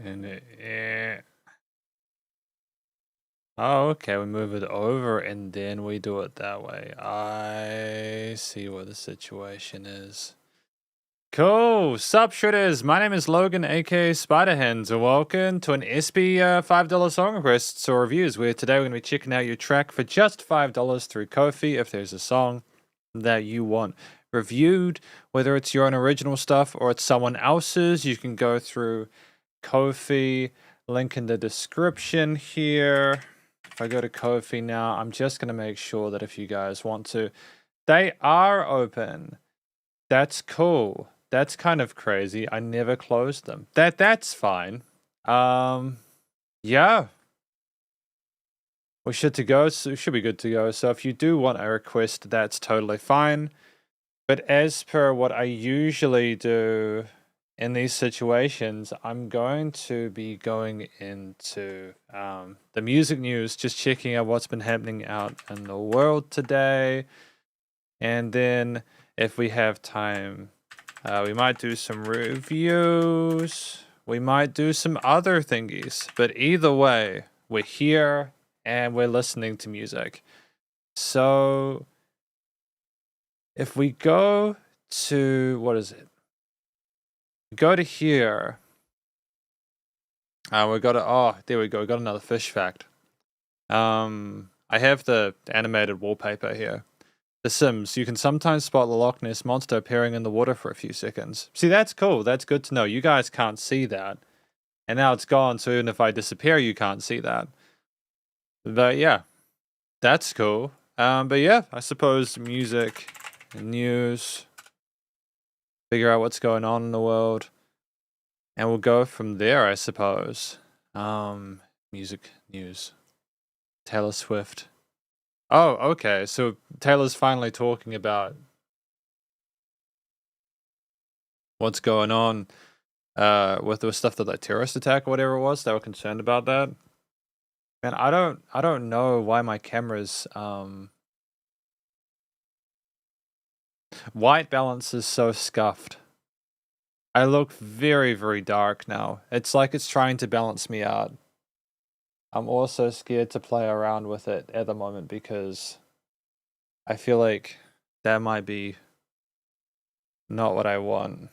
And oh, okay, we move it over and then we do it that way. I see what the situation is. Cool. Sup, shredders. My name is Logan, aka Spiderhands, and welcome to an SB $5 song requests or reviews, where today we're going to be checking out your track for just $5 through Ko-fi if there's a song that you want reviewed, whether it's your own original stuff or it's someone else's. You can go through Ko-fi, link in the description here. If I go to Ko-fi now, I'm just going to make sure that if you guys want to, they are open. That's cool. That's kind of crazy. I never closed them. That's fine. Yeah. We should to go. So should be good to go. So if you do want a request, that's totally fine. But as per what I usually do in these situations, I'm going to be going into the music news, just checking out what's been happening out in the world today. And then if we have time, we might do some reviews. We might do some other thingies. But either way, we're here and we're listening to music. So if we go to, what is it? Go to here. We got to, oh, there we go. We got another fish fact. I have the animated wallpaper here. The Sims, you can sometimes spot the Loch Ness monster appearing in the water for a few seconds. See, that's cool. That's good to know. You guys can't see that. And now it's gone, so even if I disappear, you can't see that. But yeah, that's cool. But yeah, I suppose music, news, figure out what's going on in the world. And we'll go from there, I suppose. Music, news. Taylor Swift. Oh, okay. So Taylor's finally talking about what's going on with the stuff that terrorist attack or whatever it was. They were concerned about that. And I don't know why my camera's white balance is so scuffed. I look very, very dark now. It's like it's trying to balance me out. I'm also scared to play around with it at the moment because I feel like that might be not what I want.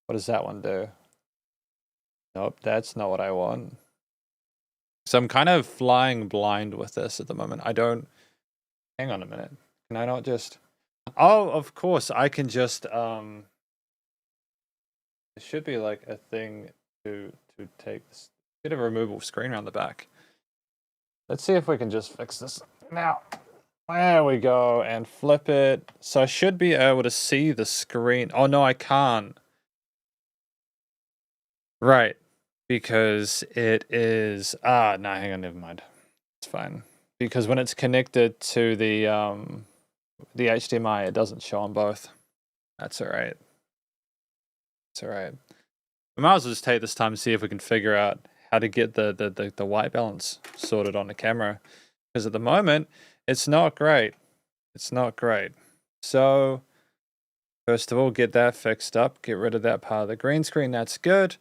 What does that one do? Nope, that's not what I want. So I'm kind of flying blind with this at the moment. I don't... Hang on a minute. Can I not just... Oh, of course, I can just... There should be like a thing to take this... Bit of a removable screen around the back. Let's see if we can just fix this now. There we go, and flip it. So I should be able to see the screen. Oh no, I can't. Right, because it is... no, hang on, never mind. It's fine. Because when it's connected to the HDMI, it doesn't show on both. That's alright. It's alright. We might as well just take this time to see if we can figure out how to get the white balance sorted on the camera. Because at the moment, it's not great. It's not great. So, first of all, get that fixed up. Get rid of that part of the green screen. That's good.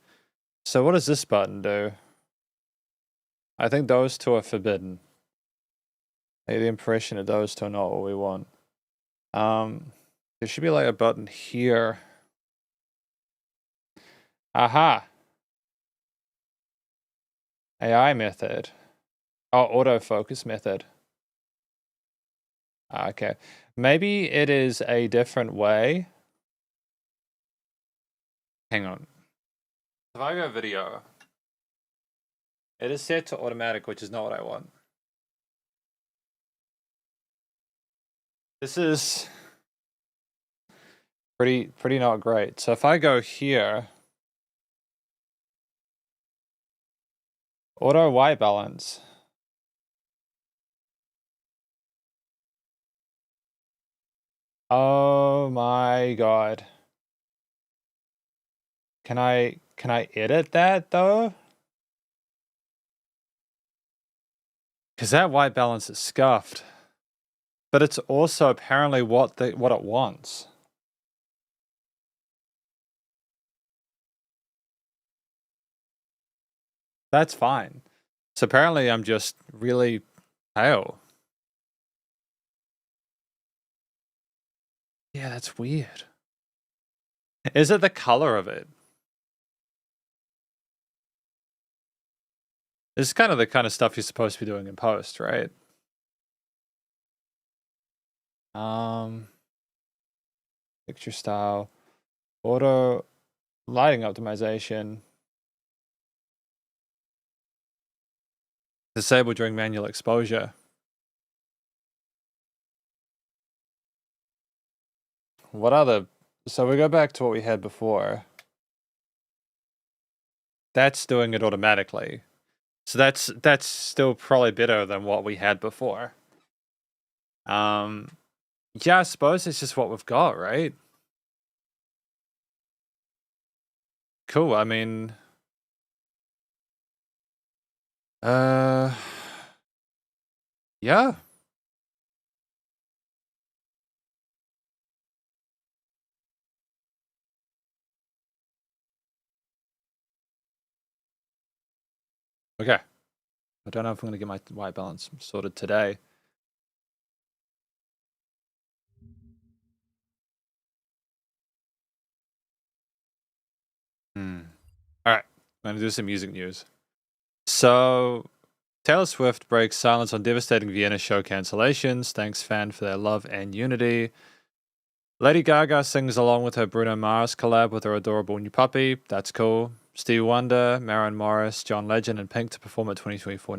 So what does this button do? I think those two are forbidden. I get the impression that those two are not what we want. There should be like a button here. Aha! AI method. Oh, autofocus method. Okay. Maybe it is a different way. Hang on. If I go video, it is set to automatic, which is not what I want. This is pretty not great. So if I go here, auto white balance. Oh my god. Can I edit that though? Because that white balance is scuffed. But it's also apparently what it wants. That's fine. So apparently I'm just really pale. Yeah, that's weird. Is it the color of it? This is kind of the kind of stuff you're supposed to be doing in post, right? Picture style, auto lighting optimization, disable during manual exposure. What other? So we go back to what we had before. That's doing it automatically. So that's still probably better than what we had before. Yeah, I suppose it's just what we've got, right? Cool. I mean, yeah. Okay. I don't know if I'm gonna get my white balance sorted today. All right. I'm gonna do some music news. So Taylor Swift breaks silence on devastating Vienna show cancellations. Thanks, fan, for their love and unity. Lady Gaga sings along with her Bruno Mars collab with her adorable new puppy. That's cool. Stevie Wonder, Maren Morris, John Legend, and Pink to perform at 2024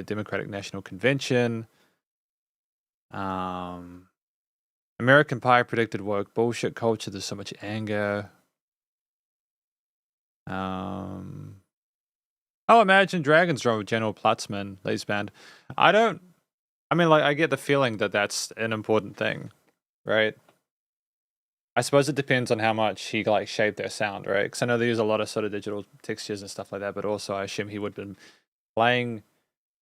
Democratic National Convention. American Pie predicted woke bullshit culture. There's so much anger. Oh, Imagine Dragons drummer General Platzman leads band. I mean, like, I get the feeling that that's an important thing, right? I suppose it depends on how much he like shaped their sound, right? Because I know they use a lot of sort of digital textures and stuff like that, but also I assume he would have been playing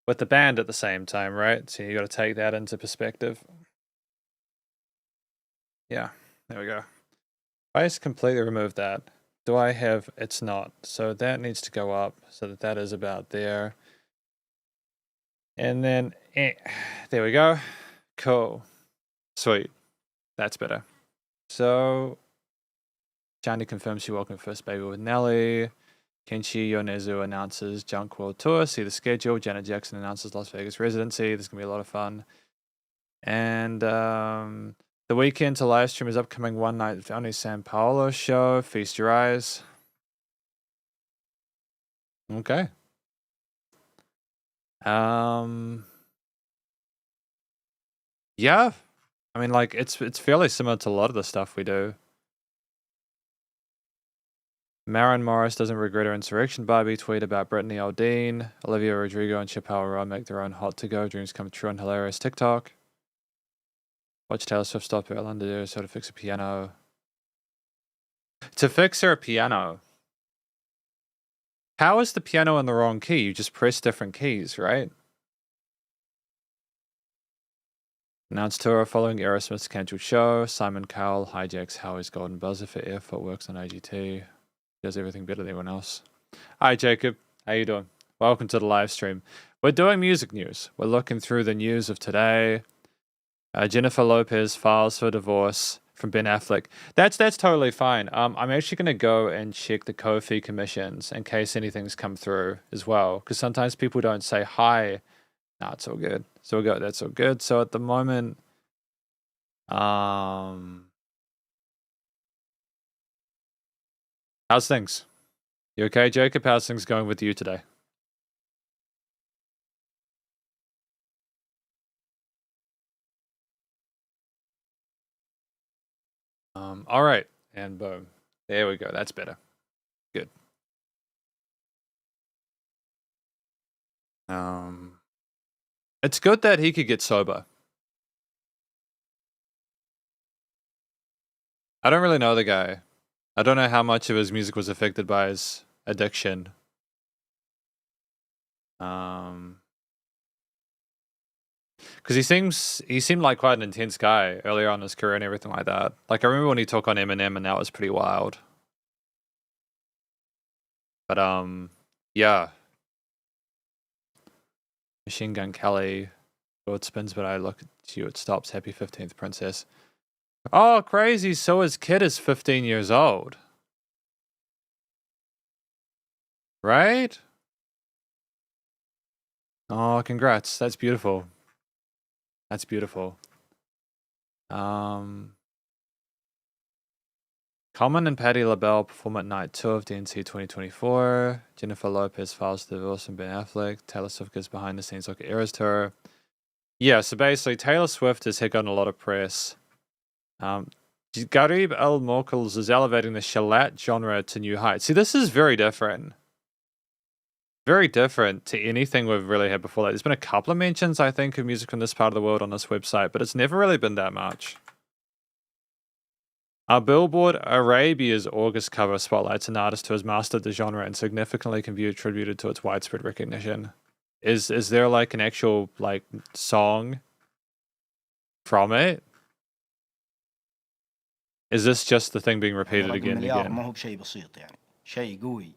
with the band at the same time, right? So you got to take that into perspective. Yeah, there we go. I just completely remove that. Do I have? It's not. So that needs to go up so that that is about there. And then, there we go. Cool. Sweet. That's better. So, Johnny confirms she welcomed first baby with Nelly. Kenshi Yonezu announces Junk World Tour. See the schedule. Janet Jackson announces Las Vegas residency. This is going to be a lot of fun. And the weekend to live stream is upcoming one night only San Paulo show. Feast your eyes. Okay. Yeah. I mean, like, it's fairly similar to a lot of the stuff we do. Maren Morris doesn't regret her insurrection Barbie tweet about Brittany Aldean. Olivia Rodrigo and Chappelle Roan make their own hot to go dreams come true on hilarious TikTok. Watch Taylor Swift stop at London so to fix a piano. To fix her piano. How is the piano in the wrong key? You just press different keys, right? Announced tour following Aerosmith's canceled show. Simon Cowell hijacks Howie's golden buzzer for air footworks on AGT. Does everything better than anyone else. Hi, Jacob. How you doing? Welcome to the live stream. We're doing music news. We're looking through the news of today. Jennifer Lopez files for divorce from Ben Affleck. That's totally fine. I'm actually going to go and check the Ko-fi commissions in case anything's come through as well, because sometimes people don't say hi. No, it's all good. So that's all good. So at the moment, how's things? You okay, Jacob? How's things going with you today? All right, and boom. There we go. That's better. Good. It's good that he could get sober. I don't really know the guy. I don't know how much of his music was affected by his addiction. Because he seemed like quite an intense guy earlier on in his career and everything like that. Like I remember when he took on Eminem and that was pretty wild. But Yeah. Machine Gun Kelly. Oh, it spins, but I look at you. It stops. Happy 15th, Princess. Oh, crazy. So his kid is 15 years old. Right? Oh, congrats. That's beautiful. That's beautiful. Common and Patti LaBelle perform at night 2 of DNC 2024. Jennifer Lopez files divorce from Ben Affleck. Taylor Swift gets behind the scenes look at Eras tour. Yeah, so basically Taylor Swift has gotten a lot of press. Garib El Morkels is elevating the shellac genre to new heights. See, this is very different. Very different to anything we've really had before. Like, there's been a couple of mentions, I think, of music from this part of the world on this website, but it's never really been that much. Our Billboard Arabia's August cover spotlights an artist who has mastered the genre and significantly can be attributed to its widespread recognition. Is there like an actual like song from it? Is this just the thing being repeated again and again? ما هو بشيء بسيط يعني شيء قوي.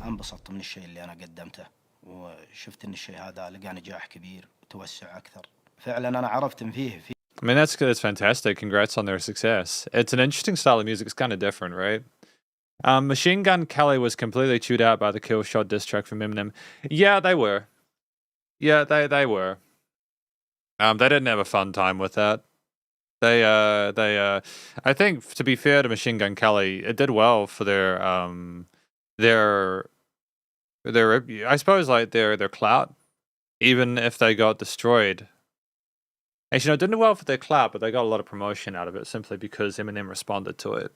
انبسطت من الشيء اللي أنا قدمته وشفت إن الشيء هذا لقى نجاح كبير وتوسع أكثر. فعلا أنا عرفت إن فيه. I mean, that's fantastic. Congrats on their success. It's an interesting style of music. It's kind of different, right? Machine Gun Kelly was completely chewed out by the Kill Shot diss track from Eminem. Yeah, they were. Yeah, they were. They didn't have a fun time with that. I think, to be fair to Machine Gun Kelly, it did well for their I suppose, like, their clout, even if they got destroyed. Actually, no, it didn't do well for their clout, but they got a lot of promotion out of it simply because Eminem responded to it.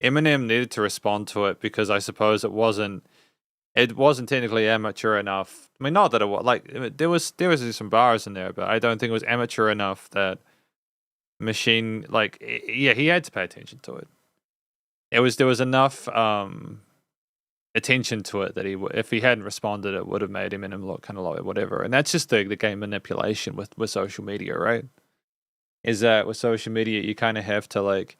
Eminem needed to respond to it because I suppose it wasn't technically amateur enough. I mean, not that it was, like, there was some bars in there, but I don't think it was amateur enough that Machine, like, yeah, he had to pay attention to it. There was enough attention to it that if he hadn't responded, it would have made Eminem look kind of like whatever. And that's just the game manipulation with social media, right? Is that with social media, you kind of have to, like,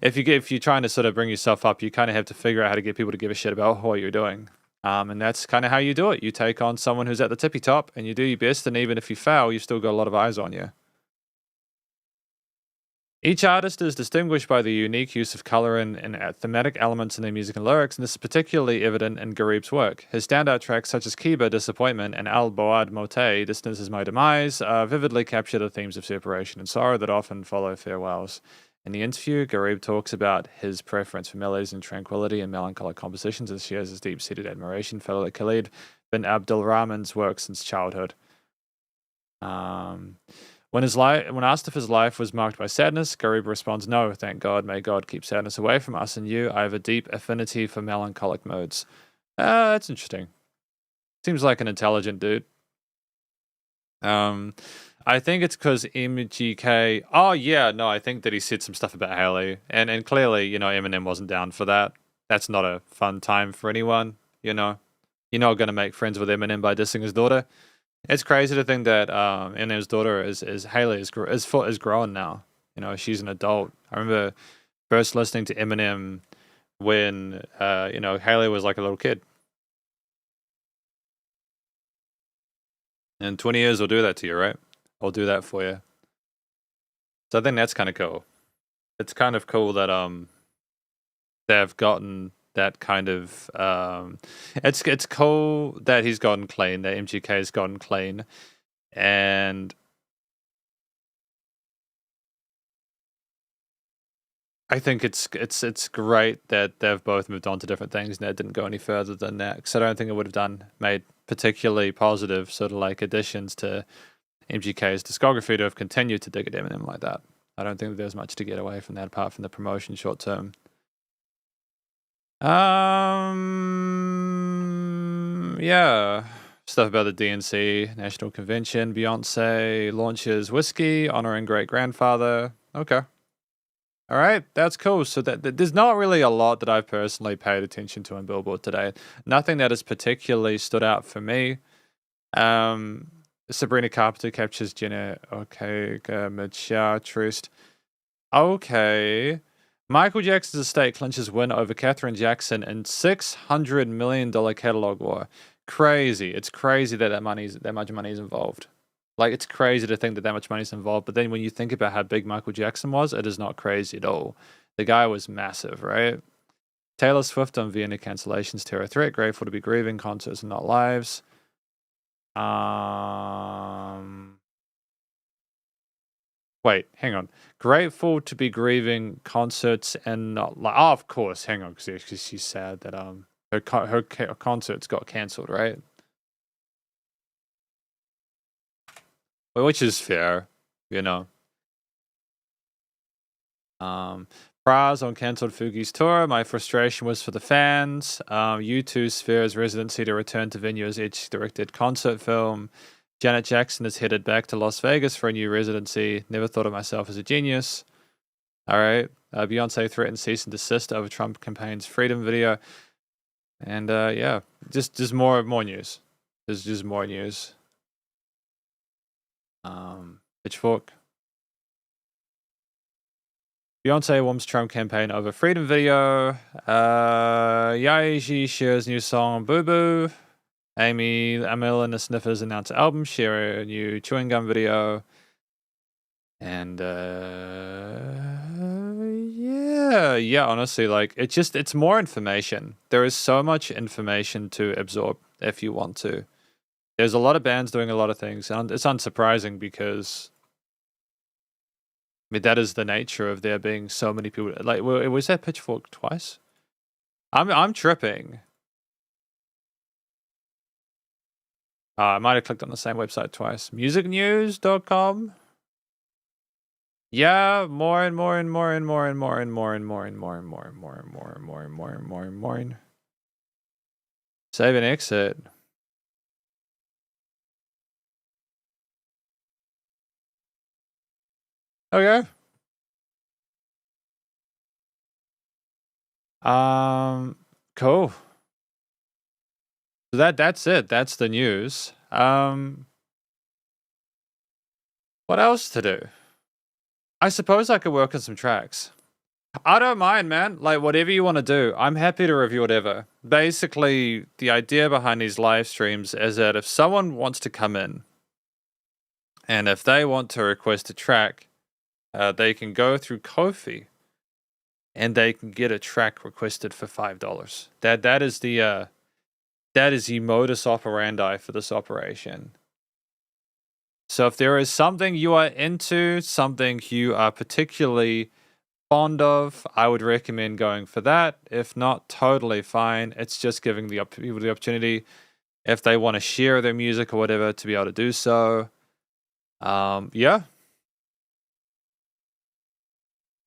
if you're trying to sort of bring yourself up, you kind of have to figure out how to get people to give a shit about what you're doing. And that's kind of how you do it. You take on someone who's at the tippy top and you do your best. And even if you fail, you've still got a lot of eyes on you. Each artist is distinguished by the unique use of color and thematic elements in their music and lyrics, and this is particularly evident in Garib's work. His standout tracks such as Kiba, Disappointment, and Al Boad Mote, Distance is My Demise, vividly capture the themes of separation and sorrow that often follow farewells. In the interview, Garib talks about his preference for melodies and tranquility and melancholic compositions as he shares his deep-seated admiration for Khalid bin Abdul Rahman's work since childhood. When asked if his life was marked by sadness, Garib responds, "No, thank God. May God keep sadness away from us and you. I have a deep affinity for melancholic modes." That's interesting. Seems like an intelligent dude. I think it's because MGK. Oh yeah, no, I think that he said some stuff about Haley, and clearly, Eminem wasn't down for that. That's not a fun time for anyone. You're not going to make friends with Eminem by dissing his daughter. It's crazy to think that Eminem's daughter is Haley is grown now. She's an adult. I remember first listening to Eminem when Haley was like a little kid. And 20 years will do that to you, right? I'll do that for you. So I think that's kind of cool. It's kind of cool that they've gotten that kind of it's cool that he's gotten clean, that MGK has gotten clean, and I think it's great that they've both moved on to different things and that didn't go any further than that, because I don't think it would have made particularly positive sort of like additions to MGK's discography to have continued to dig at Eminem like that. I don't think that there's much to get away from that apart from the promotion short term. Yeah. Stuff about the DNC, National Convention, Beyonce launches whiskey, honoring great-grandfather. Okay. All right, that's cool. So that there's not really a lot that I've personally paid attention to on Billboard today. Nothing that has particularly stood out for me. Sabrina Carpenter captures Jenna. Okay, Trist. Okay. Michael Jackson's estate clinches win over Katherine Jackson in $600 million catalog war. Crazy. It's crazy that that much money is involved. Like, it's crazy to think that that much money is involved. But then when you think about how big Michael Jackson was, it is not crazy at all. The guy was massive, right? Taylor Swift on Vienna cancellations, terror threat. Grateful to be grieving. Concerts and not lives. Wait, hang on. Grateful to be grieving concerts and not like. Oh, of course. Hang on, because she's sad that her concerts got cancelled, right? Well, which is fair, you know. Praz on cancelled Fugi's tour. My frustration was for the fans. U2 Sphere's residency to return to venue as each directed concert film. Janet Jackson is headed back to Las Vegas for a new residency. Never thought of myself as a genius. All right. Beyonce threatened cease and desist over Trump campaign's freedom video. And yeah, just more news. There's just more news. Pitchfork. Beyonce warms Trump campaign over freedom video. Yaiji shares new song Boo Boo. Amy Amel and the Sniffers announce album, share a new chewing gum video. And yeah, honestly, like it's more information. There is so much information to absorb if you want to. There's a lot of bands doing a lot of things, and it's unsurprising because I mean that is the nature of there being so many people. Like, was that Pitchfork twice? I'm tripping. I might have clicked on the same website twice. Musicnews.com. Yeah, more and more and more and more and more and more and more and more and more and more and more and more and more and more and more. Save and exit. Okay. Cool. So that's it. That's the news. What else to do? I suppose I could work on some tracks. I don't mind, man. Like, whatever you want to do. I'm happy to review whatever. Basically, the idea behind these live streams is that if someone wants to come in and if they want to request a track, they can go through Ko-fi and they can get a track requested for $5. That is the modus operandi for this operation. So if there is something you are into, something you are particularly fond of, I would recommend going for that. If not, totally fine. It's just giving the people the opportunity, if they want to share their music or whatever, to be able to do so. Yeah.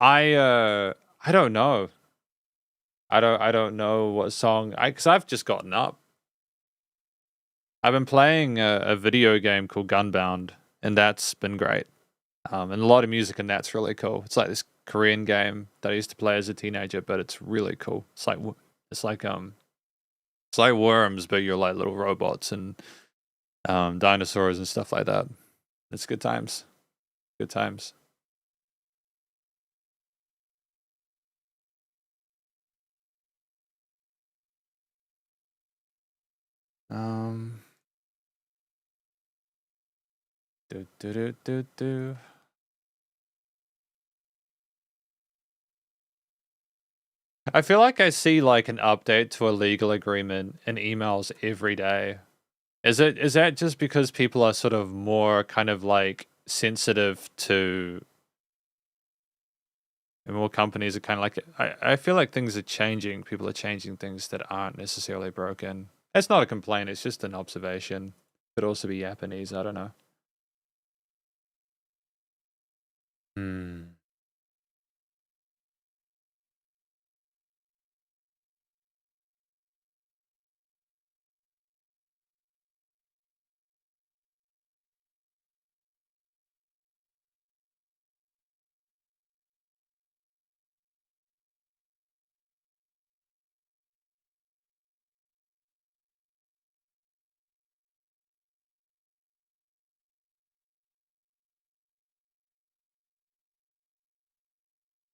I don't know. I don't know what song. Because I've just gotten up. I've been playing a video game called Gunbound, and that's been great. And a lot of music in that's really cool. It's like this Korean game that I used to play as a teenager, but it's really cool. It's like Worms, but you're like little robots and dinosaurs and stuff like that. It's good times. Good times. Do. I feel like I see like an update to a legal agreement in emails every day. Is that just because people are sort of more kind of like sensitive to, and more companies are kind of like, I feel like things are changing. People are changing things that aren't necessarily broken. It's not a complaint. It's just an observation. Could also be Japanese. I don't know.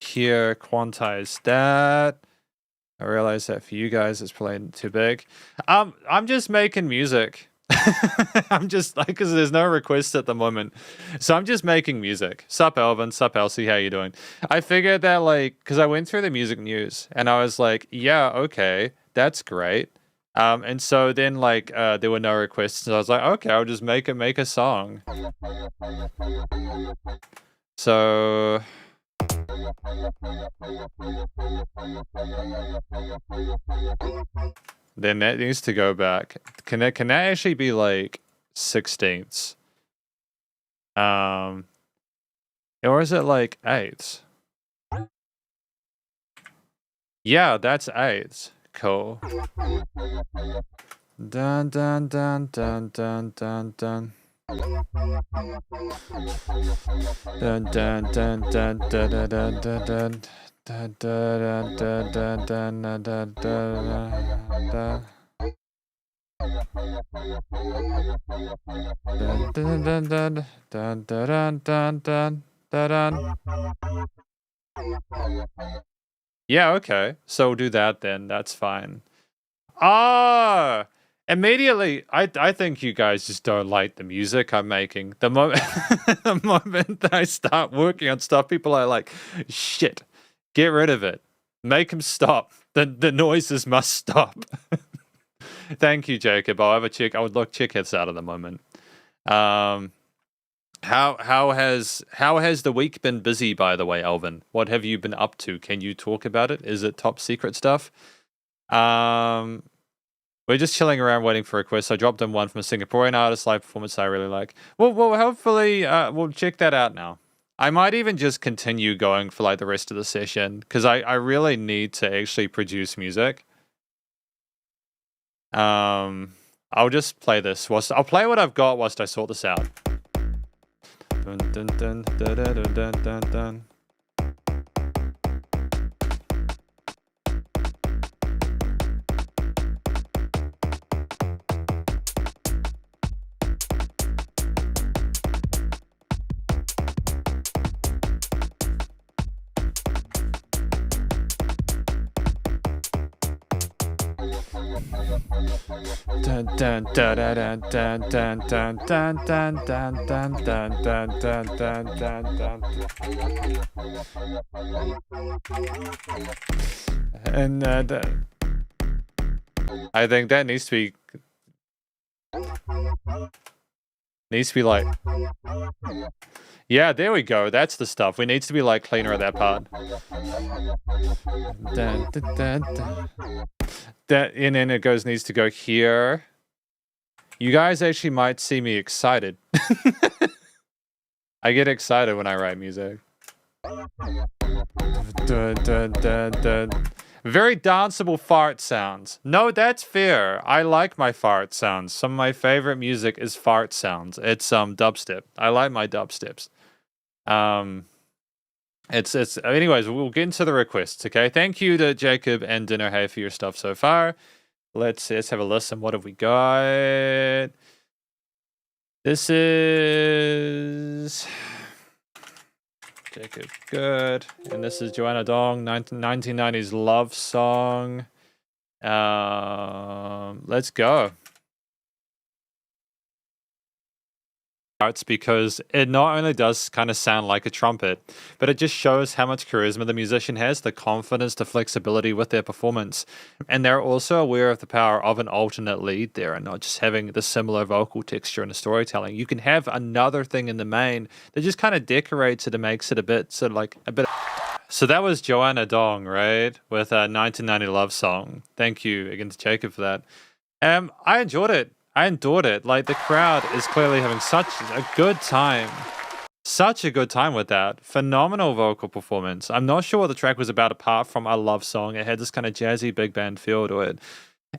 here, quantize that. I realize that for you guys it's probably too big. I'm just making music. I'm just like, because there's no requests at the moment, so I'm just making music. Sup Elvin, sup Elsie, how you doing? I figured that, like, because I went through the music news and I was like, yeah, okay, that's great. And so then, like, there were no requests, so I was like, okay, I'll just make a song. So then that needs to go back. Can that actually be like 16ths? Or is it like 8ths? Yeah, that's 8ths. Cool. Dun dun dun dun dun dun dun. Dun dun dun dun dun dun dun dun dun. Dun dun dun dun dun dun dun dun. Dun dun dun dun dun dun dun dun dun. Yeah, okay. So we'll do that then. That's fine. Ah, immediately, I think you guys just don't like the music I'm making. The moment the moment that I start working on stuff, people are like, shit, get rid of it. Make them stop. The noises must stop. Thank you, Jacob. I'll have a check. I would check this out at the moment. How has the week been busy, by the way, Alvin? What have you been up to? Can you talk about it? Is it top secret stuff? We're just chilling around waiting for requests. I dropped in one from a Singaporean artist live performance I really like. Well, hopefully we'll check that out now. I might even just continue going for like the rest of the session because I really need to actually produce music. I'll just play this. I'll play what I've got whilst I sort this out. Dun, dun, dun, dun, dun, dun, dun, dun. Dun dun dun dun dun dun dun dun dun dun dun dun dun dun dun dun dun. And I think that needs to be like, yeah, there we go. That's the stuff. We need to be like cleaner at that part. Dun, dun, dun, dun. That and then it needs to go here. You guys actually might see me excited. I get excited when I write music. Dun, dun, dun, dun. Very danceable fart sounds. No, that's fair. I like my fart sounds. Some of my favorite music is fart sounds. It's dubstep. I like my dubsteps. It's anyways, we'll get into the requests, okay? Thank you to Jacob and Dinner Hay for your stuff so far. Let's have a listen. What have we got? This is Jacob Good. And this is Joanna Dong, 1990s love song. Let's go. Parts because it not only does kind of sound like a trumpet, but it just shows how much charisma the musician has, the confidence, the flexibility with their performance. And they're also aware of the power of an alternate lead there and not just having the similar vocal texture in the storytelling. You can have another thing in the main that just kind of decorates it and makes it a bit sort of like a bit. So that was Joanna Dong, right? With a 1990 love song. Thank you again to Jacob for that. I enjoyed it. I endured it. Like, the crowd is clearly having such a good time. Such a good time with that. Phenomenal vocal performance. I'm not sure what the track was about apart from a love song. It had this kind of jazzy big band feel to it.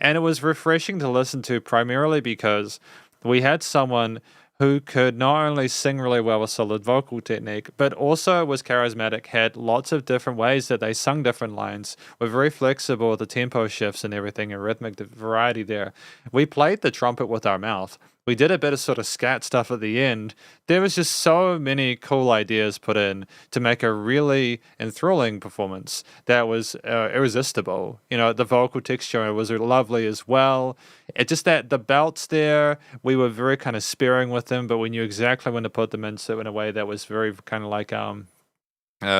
And it was refreshing to listen to primarily because we had someone who could not only sing really well with solid vocal technique, but also was charismatic, had lots of different ways that they sung different lines, were very flexible with the tempo shifts and everything, and rhythmic variety there. We played the trumpet with our mouth. We did a bit of sort of scat stuff at the end. There was just so many cool ideas put in to make a really enthralling performance that was irresistible. You know, the vocal texture was lovely as well. It just that the belts there, we were very kind of sparing with them, but we knew exactly when to put them in, so in a way that was very kind of like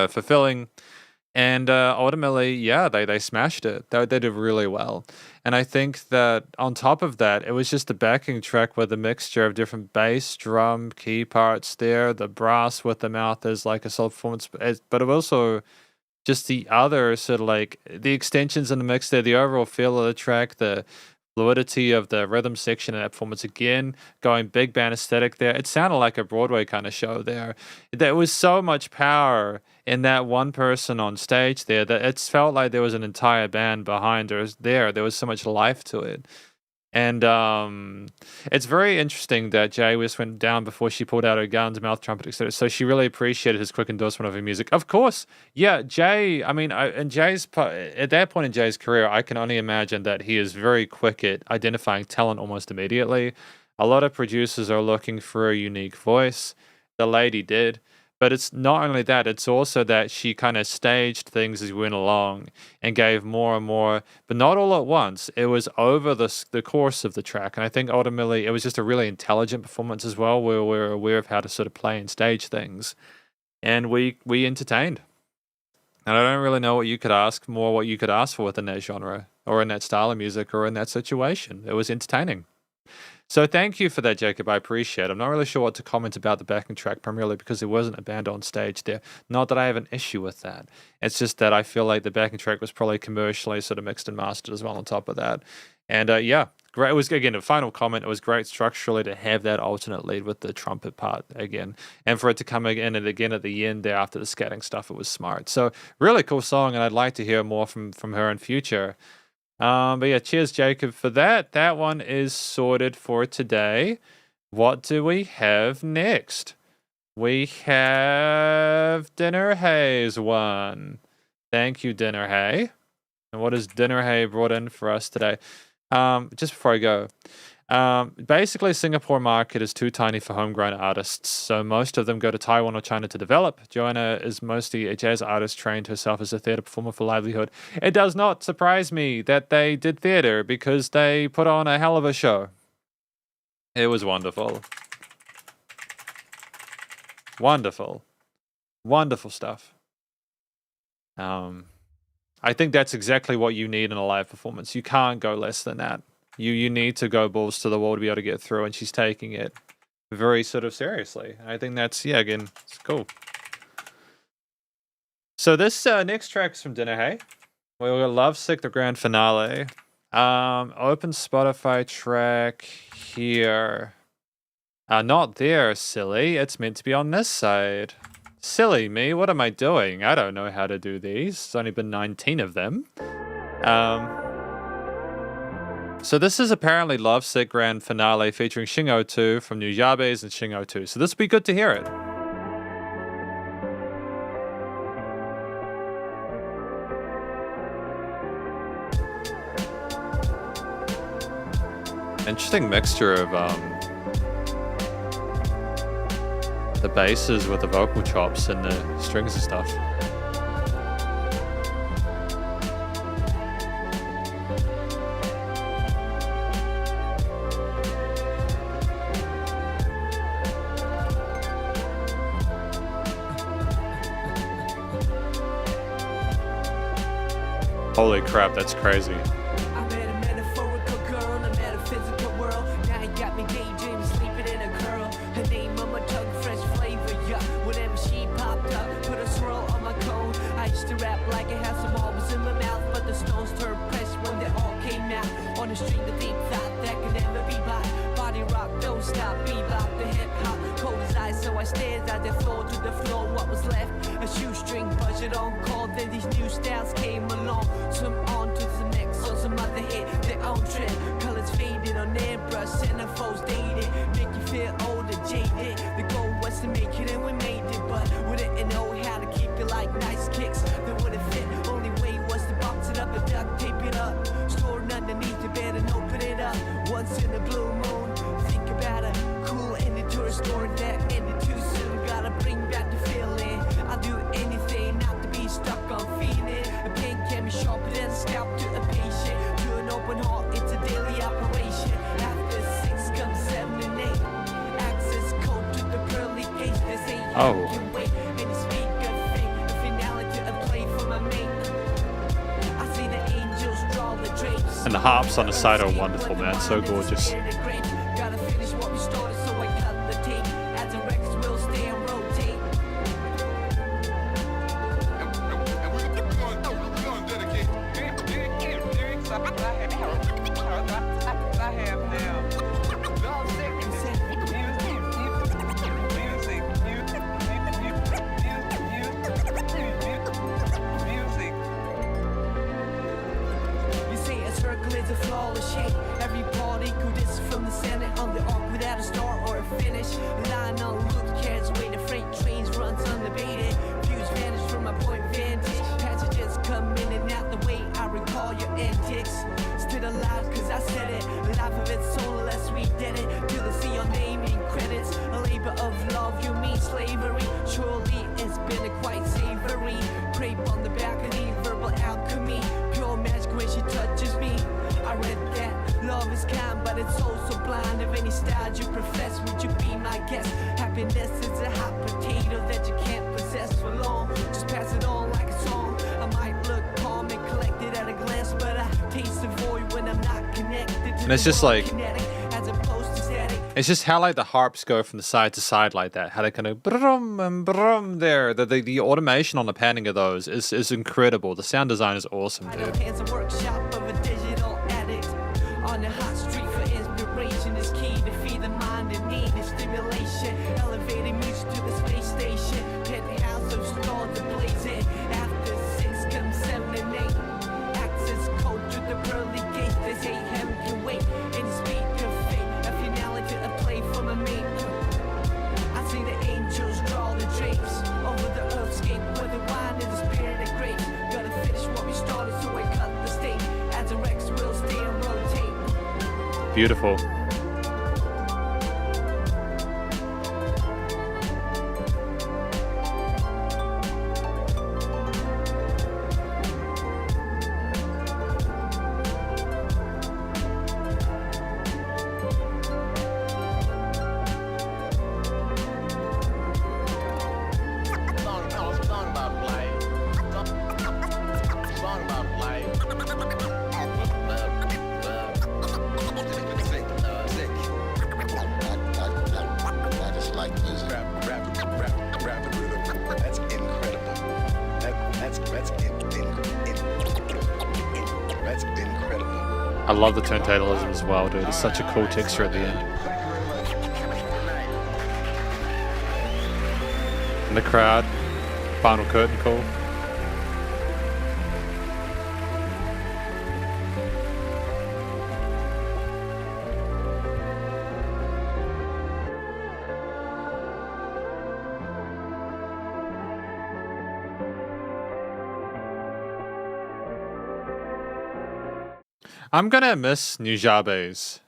fulfilling. And ultimately, yeah, they smashed it. They did really well. And I think that on top of that, it was just the backing track with a mixture of different bass, drum, key parts there, the brass with the mouth as like a solo performance, but it also just the other sort of like the extensions in the mix there, the overall feel of the track, the fluidity of the rhythm section and that performance again, going big band aesthetic there. It sounded like a Broadway kind of show there. There was so much power in that one person on stage there that it felt like there was an entire band behind her there. There was so much life to it. And it's very interesting that Jay West went down before she pulled out her guns, mouth trumpet, etc. So she really appreciated his quick endorsement of her music. Of course, yeah, Jay. I mean, at that point in Jay's career, I can only imagine that he is very quick at identifying talent almost immediately. A lot of producers are looking for a unique voice. The lady did. But it's not only that, it's also that she kind of staged things as we went along and gave more and more, but not all at once. It was over the course of the track. And I think ultimately it was just a really intelligent performance as well, where we were aware of how to sort of play and stage things. And we entertained. And I don't really know what you could ask for within that genre or in that style of music or in that situation. It was entertaining. So thank you for that, Jacob. I appreciate it. I'm not really sure what to comment about the backing track, primarily because there wasn't a band on stage there. Not that I have an issue with that. It's just that I feel like the backing track was probably commercially sort of mixed and mastered as well on top of that. And yeah, great. It was, again, a final comment. It was great structurally to have that alternate lead with the trumpet part again. And for it to come in and again at the end there after the scatting stuff, it was smart. So really cool song, and I'd like to hear more from her in future. But yeah, cheers, Jacob, for that. That one is sorted for today. What do we have next? We have Dinner Hay's one. Thank you, Dinner Hay. And what has Dinner Hay brought in for us today? Just before I go, basically, Singapore market is too tiny for homegrown artists, so most of them go to Taiwan or China to develop. Joanna is mostly a jazz artist trained herself as a theatre performer for livelihood. It does not surprise me that they did theatre because they put on a hell of a show. It was wonderful. Wonderful. Wonderful stuff. I think that's exactly what you need in a live performance. You can't go less than that. You need to go balls to the wall to be able to get through, and she's taking it very sort of seriously. I think that's, yeah, again, it's cool. So this next track's from Dinner Hay. We got Lovesick, the grand finale. Open Spotify track here. Not there, silly. It's meant to be on this side. Silly me, what am I doing? I don't know how to do these. There's only been 19 of them. So this is apparently Lovesick Grand Finale featuring Xing02 from New Yabes and Xing02. So this will be good to hear it. Interesting mixture of the basses with the vocal chops and the strings and stuff. Holy crap, that's crazy. I met a metaphorical girl in a metaphysical world. Now you got me daydreaming, sleeping in a curl. Her name on my tongue, fresh flavor, yeah. Whenever she popped up, put a swirl on my cone. I used to rap like I had some marbles in my mouth, but the stones turned pressed when they all came out. On the string of deep thought that could never be bought. Body rock, don't stop, bebop, the hip hop. Cold as ice, so I stared at the floor to the floor. What was left? A shoestring budget on call. Then these new styles came along. Some on to the next, on some other hit, their own trend. Colors faded on airbrush, centerfolds dated. Make you feel old and jaded. The goal was to make it and we made it, but we didn't know how to keep it like nice kicks that wouldn't fit. Only way was to box it up and duct tape it up. Stored underneath the bed and open it up. Once in a blue moon, think about it. And the harps on the side are wonderful, man. So gorgeous. Gotta finish what we started, so I cut the tape. As the records will stay and rotate. And we're gonna dedicate lyrics I have now. Music. You say a circle is a flawless shape. Every part equal this from the center on the arc without a start or a finish. Line on route carries away the freight trains runs unabated. Views vanish from my point vantage. Passages come in and out the way I recall your antics. Still alive cause I said it. Life of its soul unless we did it. Till the see your name in credits. A labor of love, you mean slavery. Surely it's been a quite savory. Crepe on the balcony, verbal alchemy. Pure magic when she touches me. I read that love is kind, but it's also blind. Of any style you profess, would you be my guest? Happiness is a hot potato that you can't possess for long. Just pass it on like a song. I might look calm and collected at a glance, but I taste the void when I'm not connected to And it's the just world like- kinetic, as opposed to static. It's just how like the harps go from the side to side like that. How they kind of brum and brum there. The automation on the panning of those is incredible. The sound design is awesome, I dude. know hands a workshop of a digital addict. On the hot street for inspiration is key to feed the mind in need of stimulation. Elevating music to the space station. Penthouse of stars to blaze it. After 6 comes 7 and 8. Access code to the pearly gates. They say heaven can wait. In the speed of fate. A finale to a play from a mate. I see the angels draw the drapes over the earthscape where the wine is the spirit of grace. Gotta finish what we started, so I cut the state. As the Rex will stay and rotate. Beautiful. Song about life. Song about life. I just like music. Rap and rhythm. That's incredible. That's incredible. I love the turntablism as well, dude. It's such a cool texture at the end. And the crowd, final curtain call. I'm gonna miss Nujabes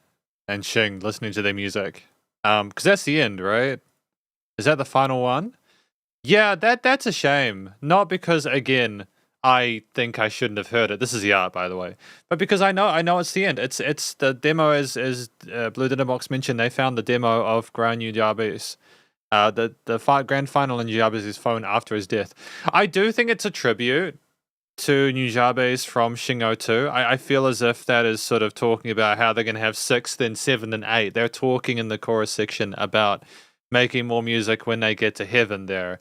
and Shing listening to their music. Because that's the end, right? Is that the final one? Yeah, that's a shame. Not because, again, I think I shouldn't have heard it. This is the art, by the way. But because I know it's the end. It's the demo, as Blue Dinnerbox mentioned. They found the demo of Grand Nujabes. The grand final in Nujabes' phone after his death. I do think it's a tribute to Nujabes from Shingo 2. I feel as if that is sort of talking about how they're going to have 6, then 7, then 8. They're talking in the chorus section about making more music when they get to heaven there.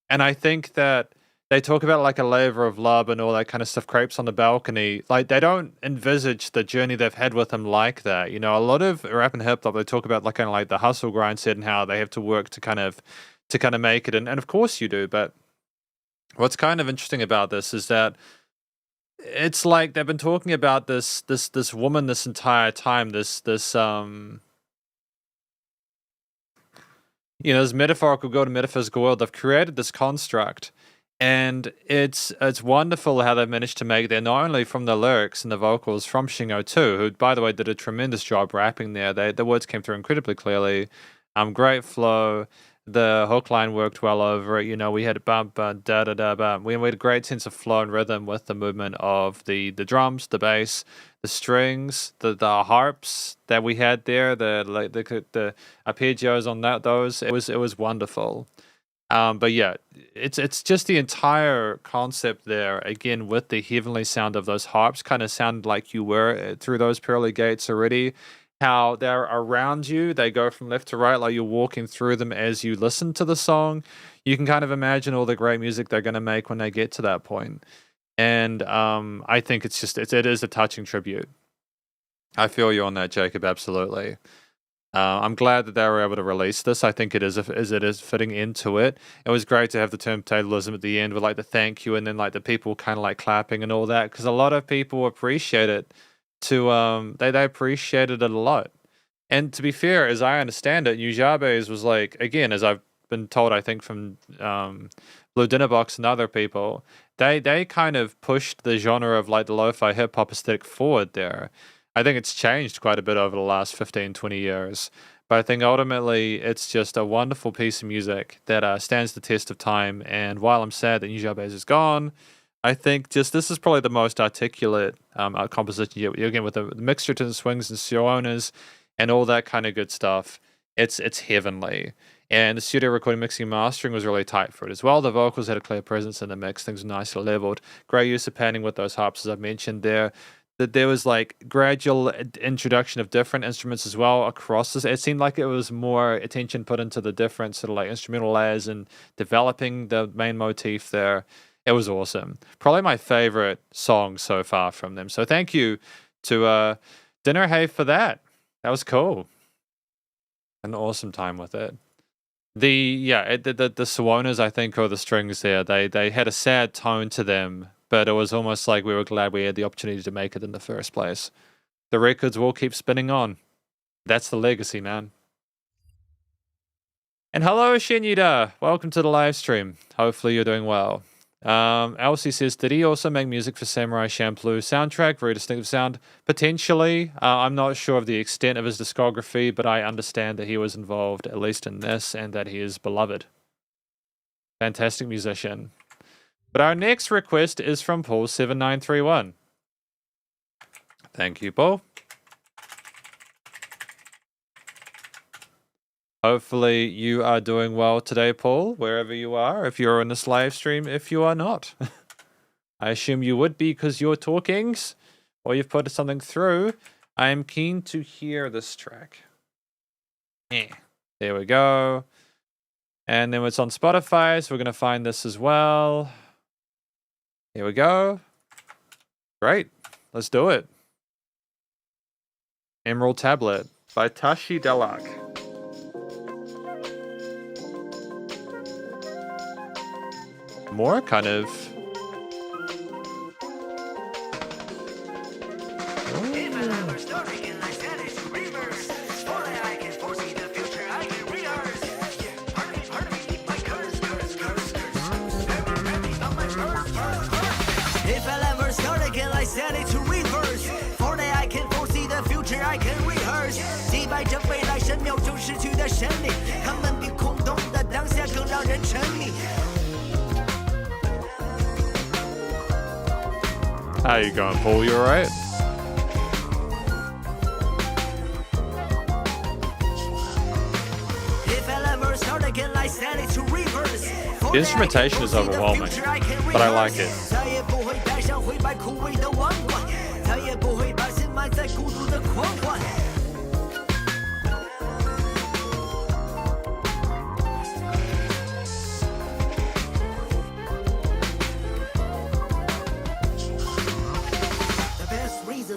And I think that they talk about like a layer of love and all that kind of stuff, crepes on the balcony. Like they don't envisage the journey they've had with him like that. You know, a lot of rap and hip hop, they talk about like kind of like the hustle grind set and how they have to work to kind of make it. And of course you do, but what's kind of interesting about this is that it's like they've been talking about this woman this entire time, this you know, this metaphorical world and metaphysical world. They've created this construct, and it's wonderful how they've managed to make that, not only from the lyrics and the vocals from Shingo 2, who, by the way, did a tremendous job rapping there. The words came through incredibly clearly. Great flow. The hook line worked well over it. You know, we had a bump, da da da bum. We had a great sense of flow and rhythm with the movement of the drums, the bass, the strings, the harps that we had there, the arpeggios on those. It was wonderful. But yeah, it's just the entire concept there. Again, with the heavenly sound of those harps, kind of sound like you were through those pearly gates already. How they're around you, they go from left to right, like you're walking through them as you listen to the song. You can kind of imagine all the great music they're going to make when they get to that point. And I think it is a touching tribute. I feel you on that, Jacob. Absolutely. I'm glad that they were able to release this. I think it is fitting into it. It was great to have the turntablism at the end with like the thank you and then like the people kind of like clapping and all that, because a lot of people appreciate it. They appreciated it a lot. And to be fair, as I understand it, Nujabes was like, again, as I've been told, I think from Blue Dinner Box and other people, they kind of pushed the genre of like the lo-fi hip hop aesthetic forward there. I think it's changed quite a bit over the last 15, 20 years. But I think ultimately it's just a wonderful piece of music that stands the test of time. And while I'm sad that Nujabes is gone, I think just this is probably the most articulate composition yet. Again, with the mixture to the swings and sionas and all that kind of good stuff. It's heavenly. And the studio recording, mixing, and mastering was really tight for it as well. The vocals had a clear presence in the mix. Things were nicely leveled. Great use of panning with those harps, as I've mentioned there. That there was like gradual introduction of different instruments as well across this. It seemed like it was more attention put into the different sort of like instrumental layers and developing the main motif there. It was awesome. Probably my favorite song so far from them. So thank you to Dinner Hay for that. That was cool. An awesome time with it. The Sawonas, I think, or the strings there, they had a sad tone to them, but it was almost like we were glad we had the opportunity to make it in the first place. The records will keep spinning on. That's the legacy, man. And hello, Shinyuda. Welcome to the live stream. Hopefully you're doing well. Elsie says, did he also make music for Samurai Champloo soundtrack? Very distinctive sound. Potentially. I'm not sure of the extent of his discography, but I understand that he was involved, at least in this, and that he is beloved. Fantastic musician. But our next request is from Paul7931. Thank you, Paul. Hopefully you are doing well today, Paul, wherever you are, if you're in this live stream, if you are not. I assume you would be because you're talkings, or you've put something through. I am keen to hear this track. There we go. And then it's on Spotify, so we're going to find this as well. Here we go. Great. Let's do it. Emerald Tablet by Tashi Delak. More kind of... If I'll ever start again, I set it to reverse. For that I can foresee the future, I can rehearse. 击败这未来神庙中失去的神力，他们比空洞的当下更让人沉迷。 How you going, Paul? You alright? The instrumentation is overwhelming, but I like it.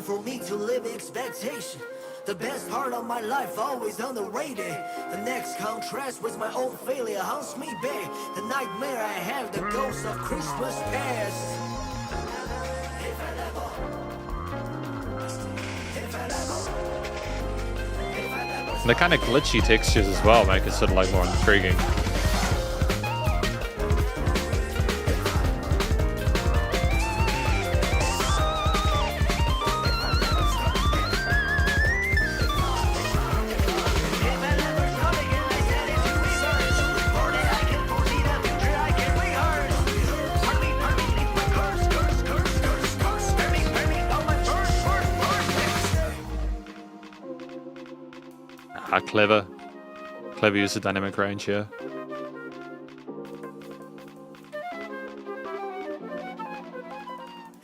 For me to live expectation, the best part of my life always underrated. The next contrast with my own failure haunts me back. The nightmare I have, the ghost of Christmas past. And the kind of glitchy textures as well make it sort of like more intriguing. Clever use of dynamic range here.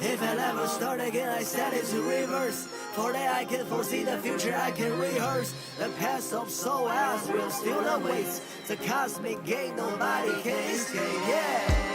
If I'll ever start again, I set it to reverse. For that I can foresee the future, I can rehearse. The past of soul as real still awaits. The cosmic gate, nobody can escape, yeah.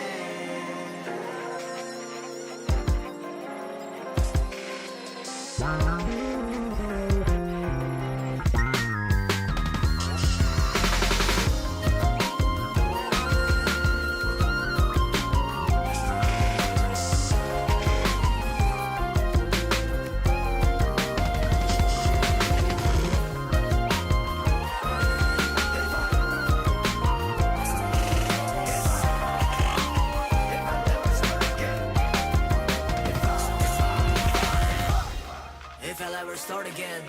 If I'll ever start again,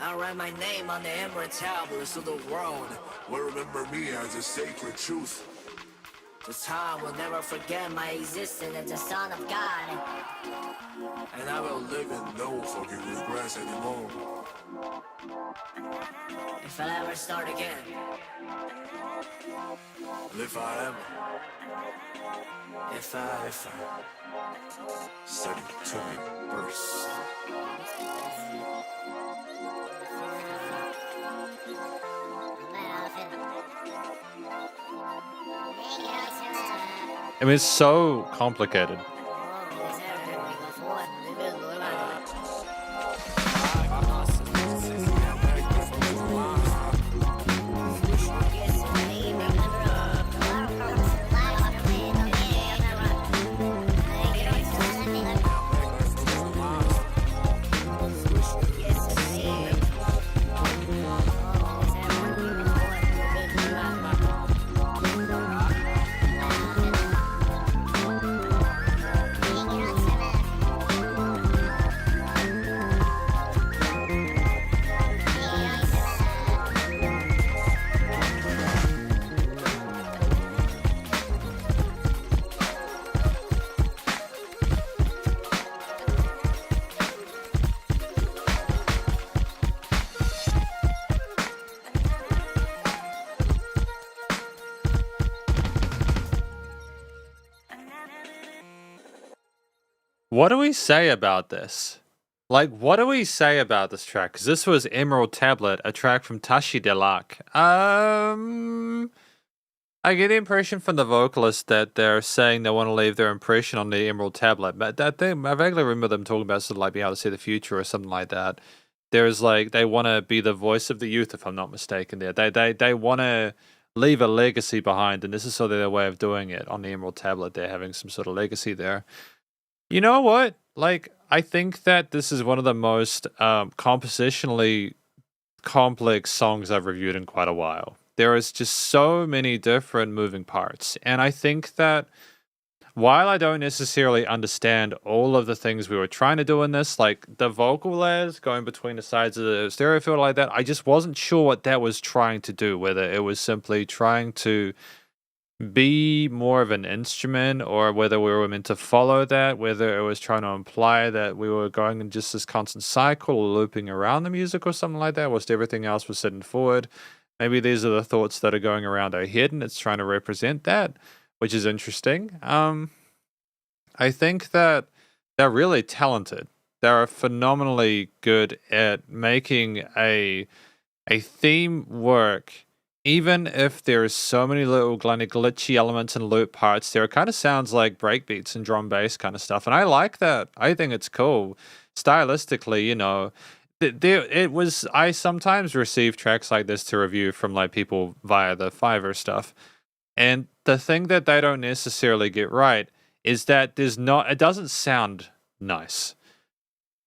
I'll write my name on the emerald tablets of the world. Will remember me as a sacred truth. The time will never forget my existence as the Son of God. And I will live in no fucking regrets anymore. If I'll ever start again, And if I am if I study to me first. I mean, it's so complicated. What do we say about this? Like, what do we say about this track? Because this was Emerald Tablet, a track from Tashi Delak. I get the impression from the vocalist that they're saying they want to leave their impression on the Emerald Tablet, but that thing, I vaguely remember them talking about sort of like being able to see the future or something like that. There's like, they want to be the voice of the youth, if I'm not mistaken there. They want to leave a legacy behind, and this is sort of their way of doing it on the Emerald Tablet. They're having some sort of legacy there. You know what? Like, I think that this is one of the most compositionally complex songs I've reviewed in quite a while. There is just so many different moving parts. And I think that while I don't necessarily understand all of the things we were trying to do in this, like the vocal layers going between the sides of the stereo field like that, I just wasn't sure what that was trying to do, whether it was simply trying to be more of an instrument or whether we were meant to follow that, whether it was trying to imply that we were going in just this constant cycle or looping around the music or something like that, whilst everything else was sitting forward. Maybe these are the thoughts that are going around our head and it's trying to represent that, which is interesting. I think that they're really talented. They're phenomenally good at making a theme work. Even if there's so many little glitchy elements and loop parts, there it kind of sounds like breakbeats and drum bass kind of stuff. And I like that. I think it's cool. Stylistically, you know, I sometimes receive tracks like this to review from like people via the Fiverr stuff. And the thing that they don't necessarily get right is that it doesn't sound nice.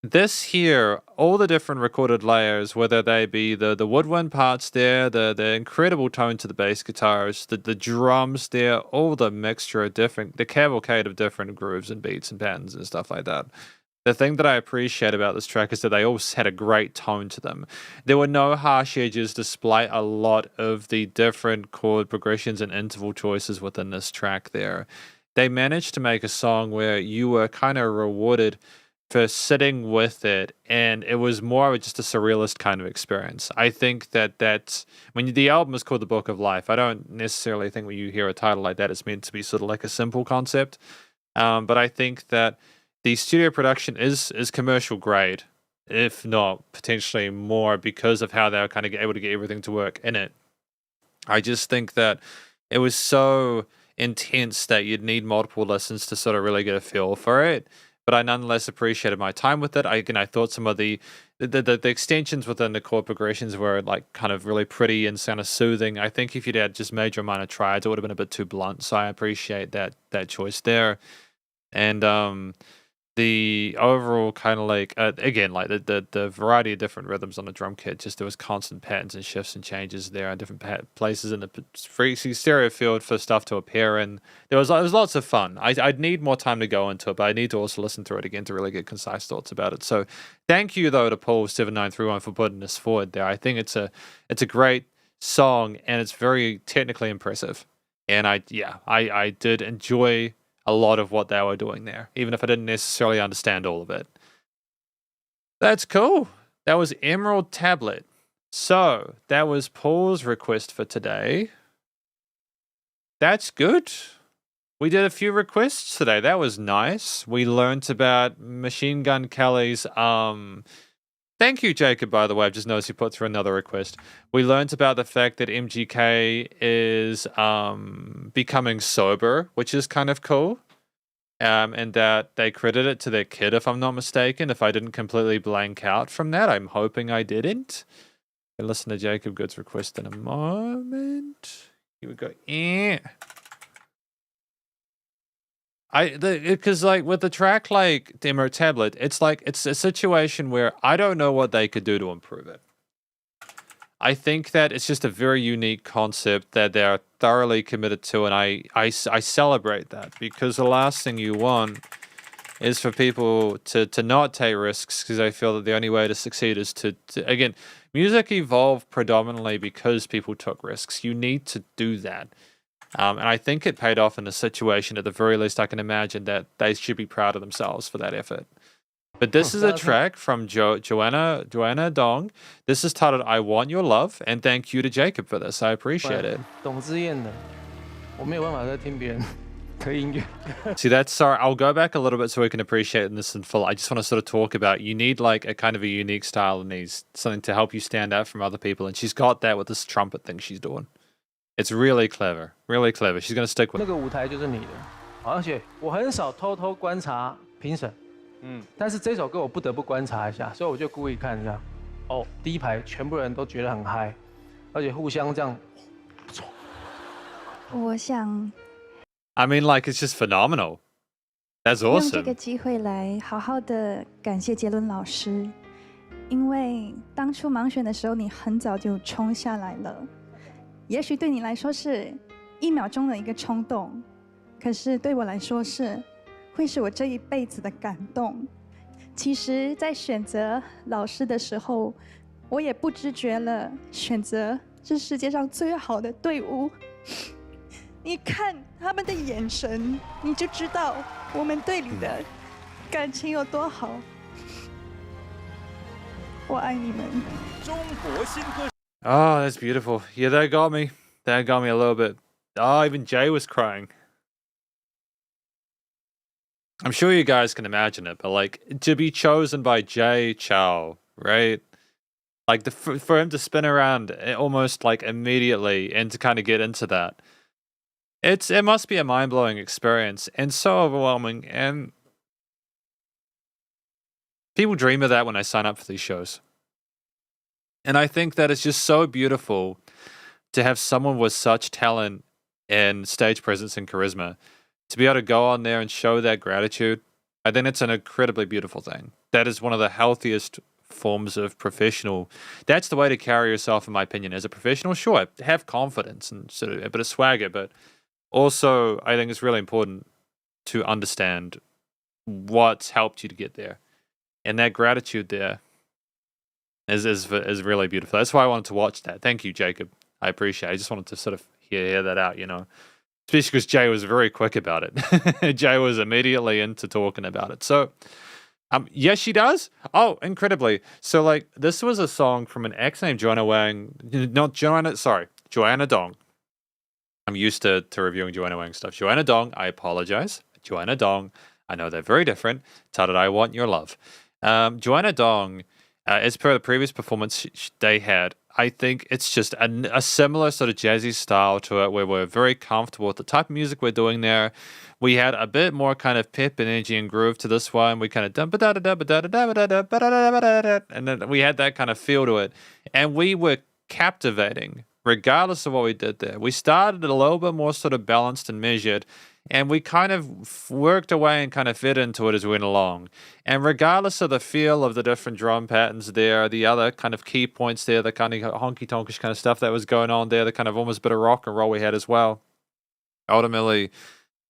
This here, all the different recorded layers, whether they be the woodwind parts there, the incredible tone to the bass guitars, the drums there, all the mixture of the cavalcade of different grooves and beats and patterns and stuff like that. The thing that I appreciate about this track is that they all had a great tone to them. There were no harsh edges despite a lot of the different chord progressions and interval choices within this track there. They managed to make a song where you were kind of rewarded for sitting with it, and it was more of just a surrealist kind of experience. I think that's when the album is called The Book of Life, I don't necessarily think when you hear a title like that, it's meant to be sort of like a simple concept. But I think that the studio production is commercial grade, if not potentially more, because of how they were kind of able to get everything to work in it. I just think that it was so intense that you'd need multiple listens to sort of really get a feel for it. But I nonetheless appreciated my time with it. I thought some of the extensions within the chord progressions were like kind of really pretty and kind of soothing. I think if you'd had just major minor triads, it would have been a bit too blunt. So I appreciate that choice there. And the overall kind of like again, like the variety of different rhythms on the drum kit, just there was constant patterns and shifts and changes there and different places in the frequency stereo field for stuff to appear in. There was lots of fun. I'd need more time to go into it, but I need to also listen through it again to really get concise thoughts about it. So thank you though to Paul7931 for putting this forward there. I think it's a great song and it's very technically impressive. And I did enjoy a lot of what they were doing there, even if I didn't necessarily understand all of it. That's cool. That was Emerald Tablet. So that was Paul's request for today. That's good. We did a few requests today. That was nice. We learned about Machine Gun Kelly's thank you, Jacob, by the way. I've just noticed you put through another request. We learned about the fact that MGK is becoming sober, which is kind of cool. And that they credit it to their kid, if I'm not mistaken. If I didn't completely blank out from that, I'm hoping I didn't. We'll listen to Jacob Good's request in a moment. Here we go. Because like with the track like Demo Tablet, it's like it's a situation where I don't know what they could do to improve it. I think that it's just a very unique concept that they're thoroughly committed to, and I celebrate that, because the last thing you want is for people to not take risks, because I feel that the only way to succeed is to again, music evolved predominantly because people took risks. You need to do that. And I think it paid off in the situation. At the very least, I can imagine that they should be proud of themselves for that effort. But this is a track from Joanna Dong. This is titled I Want Your Love, and thank you to Jacob for this. I appreciate it. See, that's sorry. I'll go back a little bit so we can appreciate this in full. I just want to sort of talk about you need like a kind of a unique style and needs something to help you stand out from other people. And she's got that with this trumpet thing she's doing. It's really clever, really clever. She's going to stick with 那个舞台就是你的，而且我很少偷偷观察评审，但是这首歌我不得不观察一下，所以我就故意看一下，哦，第一排全部人都觉得很嗨，而且互相这样，不错。我想 I mean, like, it's just phenomenal. That's 用这 awesome. 个机会来好好的感谢杰伦老师，因为当初盲选的时候，你很早就冲下来了。也许对你来说是1秒钟的一个冲动，可是对我来说会是我这一辈子的感动。其实，在选择老师的时候，我也不知觉了选择这世界上最好的队伍。你看他们的眼神，你就知道我们队里的感情有多好。我爱你们。中国新歌。 Oh, that's beautiful. Yeah, that got me. That got me a little bit. Oh, even Jay was crying. I'm sure you guys can imagine it, but like to be chosen by Jay Chow, right? Like for him to spin around almost like immediately and to kind of get into that. It must be a mind-blowing experience and so overwhelming, and people dream of that when they sign up for these shows. And I think that it's just so beautiful to have someone with such talent and stage presence and charisma to be able to go on there and show that gratitude. I think it's an incredibly beautiful thing. That is one of the healthiest forms of professional. That's the way to carry yourself, in my opinion, as a professional. Sure, have confidence and sort of a bit of swagger, but also I think it's really important to understand what's helped you to get there. And that gratitude there is really beautiful. That's why I wanted to watch that. Thank you, Jacob. I appreciate it. I just wanted to sort of hear that out, you know. Especially because Jay was very quick about it. Jay was immediately into talking about it. So, yes, she does. Oh, incredibly. So, like, this was a song from an ex named Joanna Wang. Not Joanna, sorry, Joanna Dong. I'm used to reviewing Joanna Wang stuff. Joanna Dong, I apologize. Joanna Dong. I know they're very different. Titled I Want Your Love. Joanna Dong, as per the previous performance they had, I think it's just a similar sort of jazzy style to it where we're very comfortable with the type of music we're doing there. We had a bit more kind of pep and energy and groove to this one. We kind of and then we had that kind of feel to it. And we were captivating regardless of what we did there. We started a little bit more sort of balanced and measured, and we kind of worked away and kind of fit into it as we went along. And regardless of the feel of the different drum patterns there, the other kind of key points there, the kind of honky-tonkish kind of stuff that was going on there, the kind of almost bit of rock and roll we had as well. Ultimately,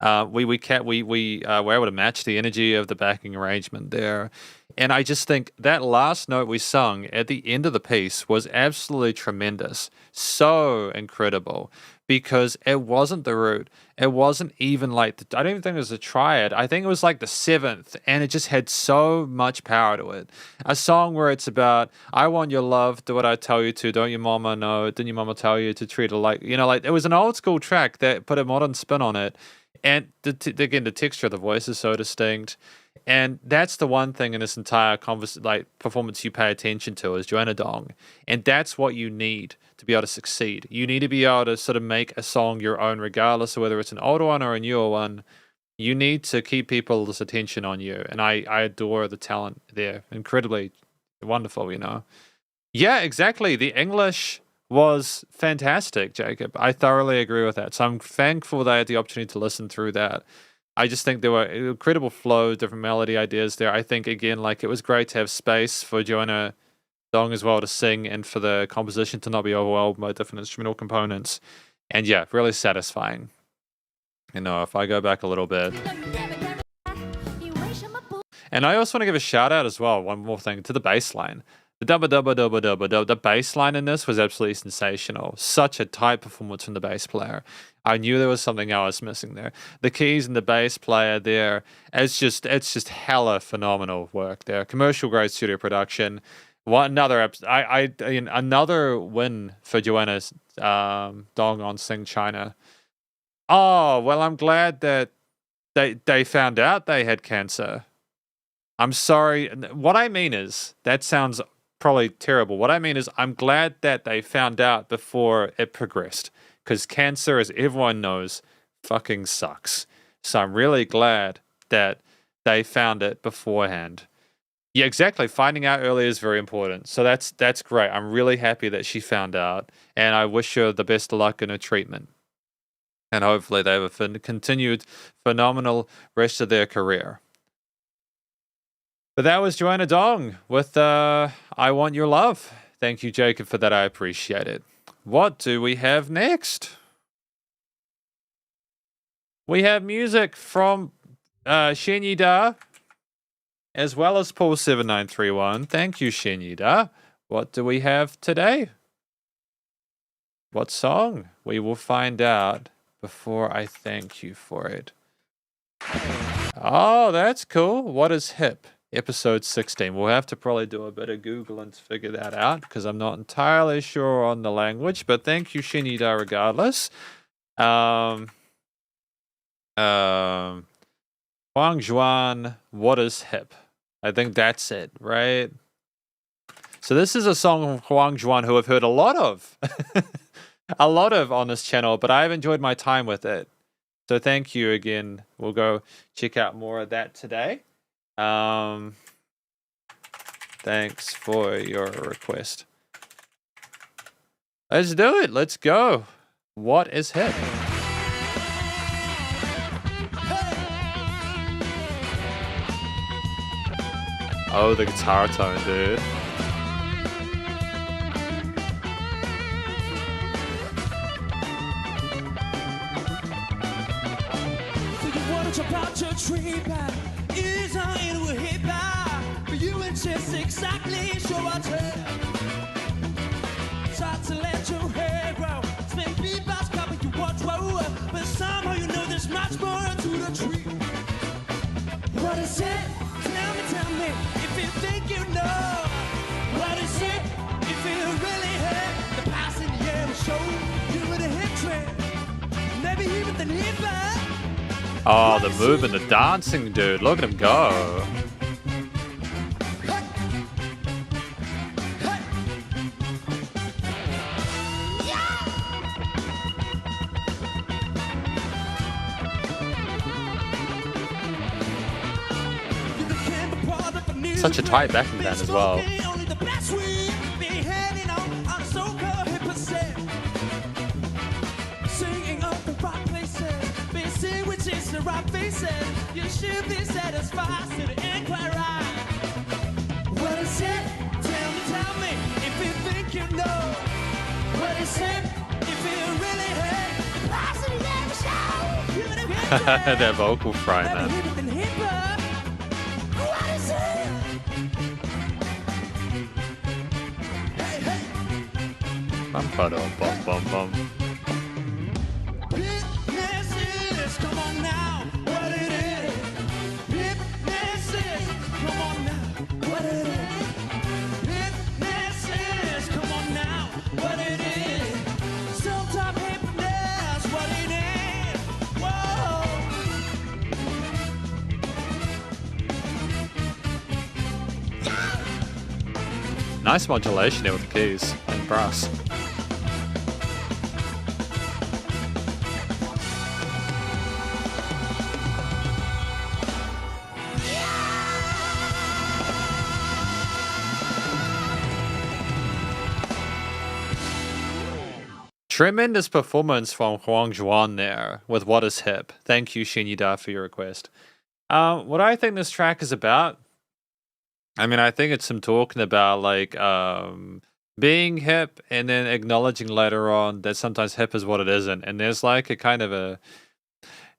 we were able to match the energy of the backing arrangement there. And I just think that last note we sung at the end of the piece was absolutely tremendous. So incredible. Because it wasn't the root. It wasn't even like, I don't even think it was a triad. I think it was like the seventh, and it just had so much power to it. A song where it's about, I want your love, do what I tell you to, don't your mama know, didn't your mama tell you to treat her like, like it was an old school track that put a modern spin on it. And again, the texture of the voice is so distinct. And that's the one thing in this entire performance you pay attention to is Joanna Dong. And that's what you need to be able to succeed. You need to be able to sort of make a song your own, regardless of whether it's an older one or a newer one. You need to keep people's attention on you. And I adore the talent there. Incredibly wonderful, Yeah, exactly. The English was fantastic, Jacob. I thoroughly agree with that. So I'm thankful that I had the opportunity to listen through that. I just think there were incredible flow, different melody ideas there. I think, again, it was great to have space for Joanna Dong as well to sing and for the composition to not be overwhelmed by different instrumental components. And yeah, really satisfying. If I go back a little bit. And I also want to give a shout out as well, one more thing, to the bass line. The bass line in this was absolutely sensational. Such a tight performance from the bass player. I knew there was something I was missing there. The keys and the bass player there, it's just hella phenomenal work there. Commercial grade studio production. Another win for Joanna Dong on Sing China. Oh, well, I'm glad that they found out they had cancer. I'm sorry. What I mean is, that sounds probably terrible. What I mean is, I'm glad that they found out before it progressed. Because cancer, as everyone knows, fucking sucks. So I'm really glad that they found it beforehand. Yeah, exactly. Finding out early is very important. So that's great. I'm really happy that she found out. And I wish her the best of luck in her treatment. And hopefully they have a continued phenomenal rest of their career. But that was Joanna Dong with I Want Your Love. Thank you, Jacob, for that. I appreciate it. What do we have next? We have music from Shen Yida, as well as Paul7931. Thank you, Shen Yida. What do we have today? What song? We will find out before I thank you for it. Oh, that's cool. What is hip? Episode 16. We'll have to probably do a bit of Googling to figure that out because I'm not entirely sure on the language, but thank you, Shinida, regardless. Huang Juan, what is hip? I think that's it, right? So this is a song from Huang Juan who I've heard a lot of. A lot of on this channel, but I've enjoyed my time with it. So thank you again. We'll go check out more of that today. Thanks for your request. Let's do it. Let's go. What is hip? Oh, the guitar tone, dude. Is on in with hip hop, but you insist exactly sure I tell. Start to let your hair grow, spin beatbox cover you wardrobe, but somehow you know there's much more to the tree. What is it? Tell me if you think you know. What is it? If it really hurt, the past in the air will show you with a hip trend, maybe even the hip hop. Oh, the movement, the dancing, dude. Look at him go. Such a tight backing band as well. You should be satisfied to the inquiry. What is it? Tell me if you think you know. What is it? If you really hate the person you never show. Their vocal fry, man. What is it? Bum, bum, bum, bum. Come on now, what it is. Hypnosis, come on now, what it is. Hypnosis, come on now, what it is. Sometimes hypnosis, what it is. Whoa. Nice modulation here with the keys and brass. Tremendous performance from Huang Zhuan there with What Is Hip. Thank you, Shinyida, for your request. What I think this track is about, I mean, I think it's him talking about like being hip and then acknowledging later on that sometimes hip is what it isn't. And there's like a kind of a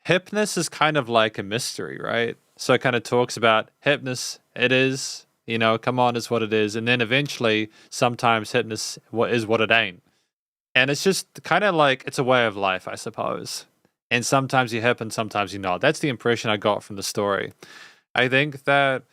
hipness is kind of like a mystery, right? So it kind of talks about hipness, it is, you know, come on, is what it is. And then eventually sometimes hipness is what it ain't. And it's just kind of like, it's a way of life, I suppose. And sometimes you're hip and sometimes you're not. That's the impression I got from the story. I think that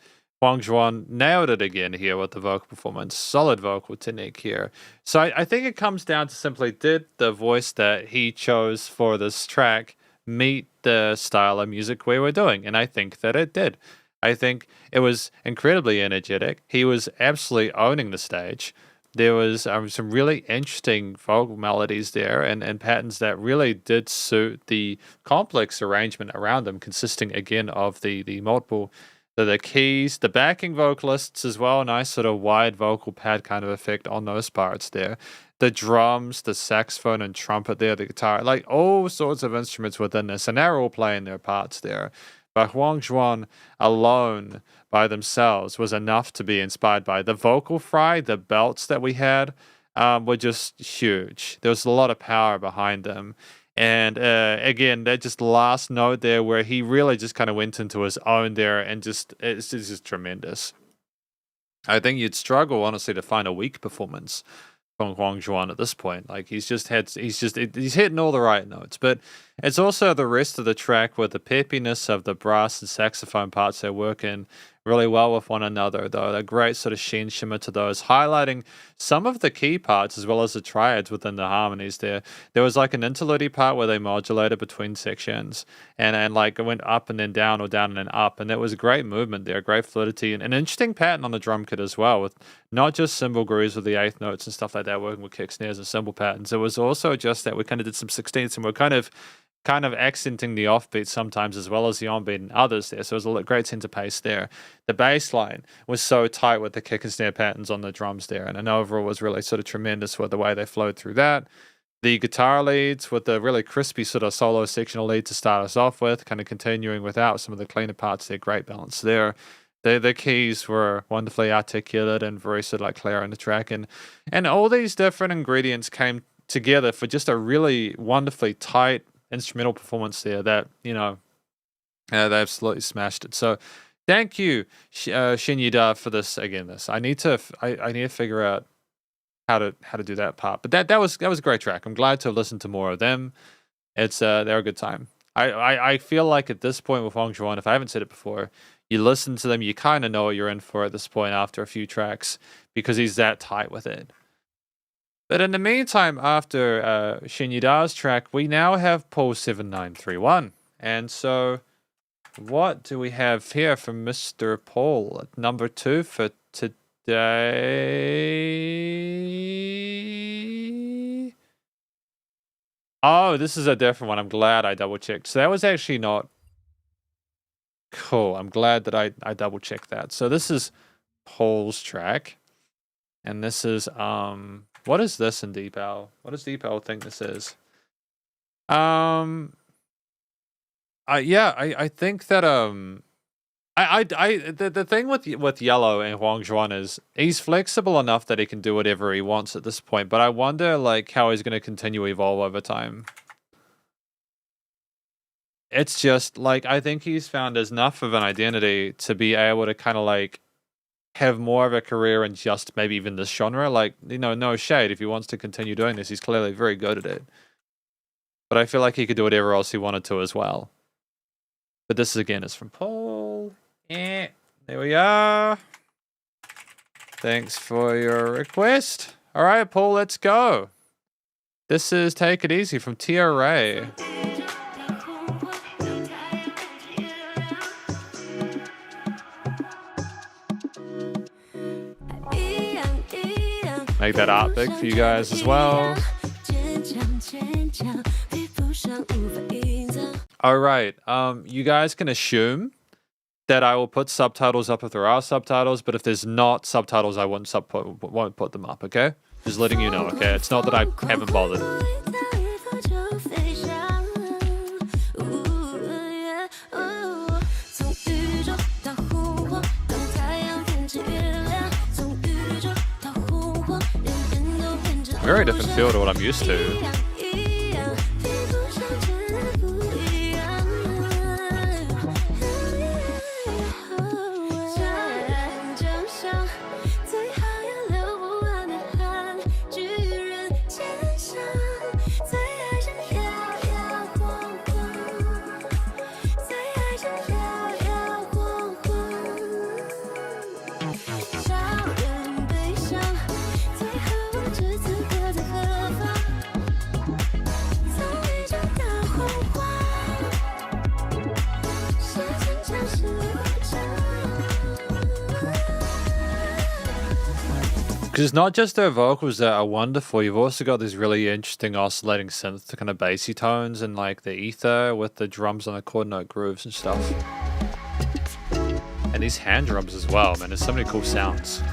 Huang Zhuan nailed it again here with the vocal performance. Solid vocal technique here. So I think it comes down to simply, did the voice that he chose for this track meet the style of music we were doing? And I think that it did. I think it was incredibly energetic. He was absolutely owning the stage. There was some really interesting vocal melodies there and patterns that really did suit the complex arrangement around them, consisting again of the multiple, the keys, the backing vocalists as well, nice sort of wide vocal pad kind of effect on those parts there. The drums, the saxophone and trumpet there, the guitar, like all sorts of instruments within this, and they're all playing their parts there. But Huang Zhuan alone by themselves was enough to be inspired by. The vocal fry, the belts that we had were just huge. There was a lot of power behind them. And again, that just last note there where he really just kind of went into his own there and it's just tremendous. I think you'd struggle, honestly, to find a weak performance from Huang Zhuan at this point. Like he's hitting all the right notes, but it's also the rest of the track with the peppiness of the brass and saxophone parts they're working really well with one another, though. A great sort of sheen shimmer to those, highlighting some of the key parts as well as the triads within the harmonies there. There was like an interlude part where they modulated between sections and like it went up and then down or down and then up. And there was a great movement there, great fluidity and an interesting pattern on the drum kit as well, with not just cymbal grooves with the eighth notes and stuff like that, working with kick snares and cymbal patterns. It was also just that we kind of did some 16ths and we're kind of accenting the offbeat sometimes as well as the onbeat and others there. So it was a great sense of pace there. The bass line was so tight with the kick and snare patterns on the drums there. And overall was really sort of tremendous with the way they flowed through that. The guitar leads with the really crispy sort of solo sectional lead to start us off with, kind of continuing without some of the cleaner parts there. Great balance there. The keys were wonderfully articulate and very sort of like clear in the track. And all these different ingredients came together for just a really wonderfully tight instrumental performance there that, you know, they absolutely smashed it. So thank you, Shinyida, for this. Again, I need to figure out how to do that part. But that was a great track. I'm glad to have listened to more of them. It's they're a good time. I feel like at this point with Huang Zhuan, if I haven't said it before, you listen to them, you kind of know what you're in for at this point after a few tracks because he's that tight with it. But in the meantime, after Shinyida's track, we now have Paul 7931. And so, what do we have here from Mr. Paul? Number 2 for today. Oh, this is a different one. I'm glad I double checked. So that was actually not cool. I'm glad that I double checked that. So this is Paul's track. And this is what is this in Deepal? What does Deepal think this is? I think that the thing with Yellow and Huang Zhuan is he's flexible enough that he can do whatever he wants at this point, but I wonder like how he's going to continue to evolve over time. It's just like I think he's found enough of an identity to be able to kind of like have more of a career in just maybe even this genre. Like, you know, no shade. If he wants to continue doing this, he's clearly very good at it. But I feel like he could do whatever else he wanted to as well. But this again is from Paul. There we are. Thanks for your request. All right, Paul, let's go. This is Take It Easy from TRA. Make that art big for you guys as well. All right, you guys can assume that I will put subtitles up if there are subtitles, but if there's not subtitles, I won't put them up, okay? Just letting you know, okay? It's not that I haven't bothered. Very different feel to what I'm used to. Because it's not just their vocals that are wonderful, you've also got these really interesting oscillating synth to kind of bassy tones and like the ether with the drums on the chord note grooves and stuff. And these hand drums as well, man, there's so many cool sounds.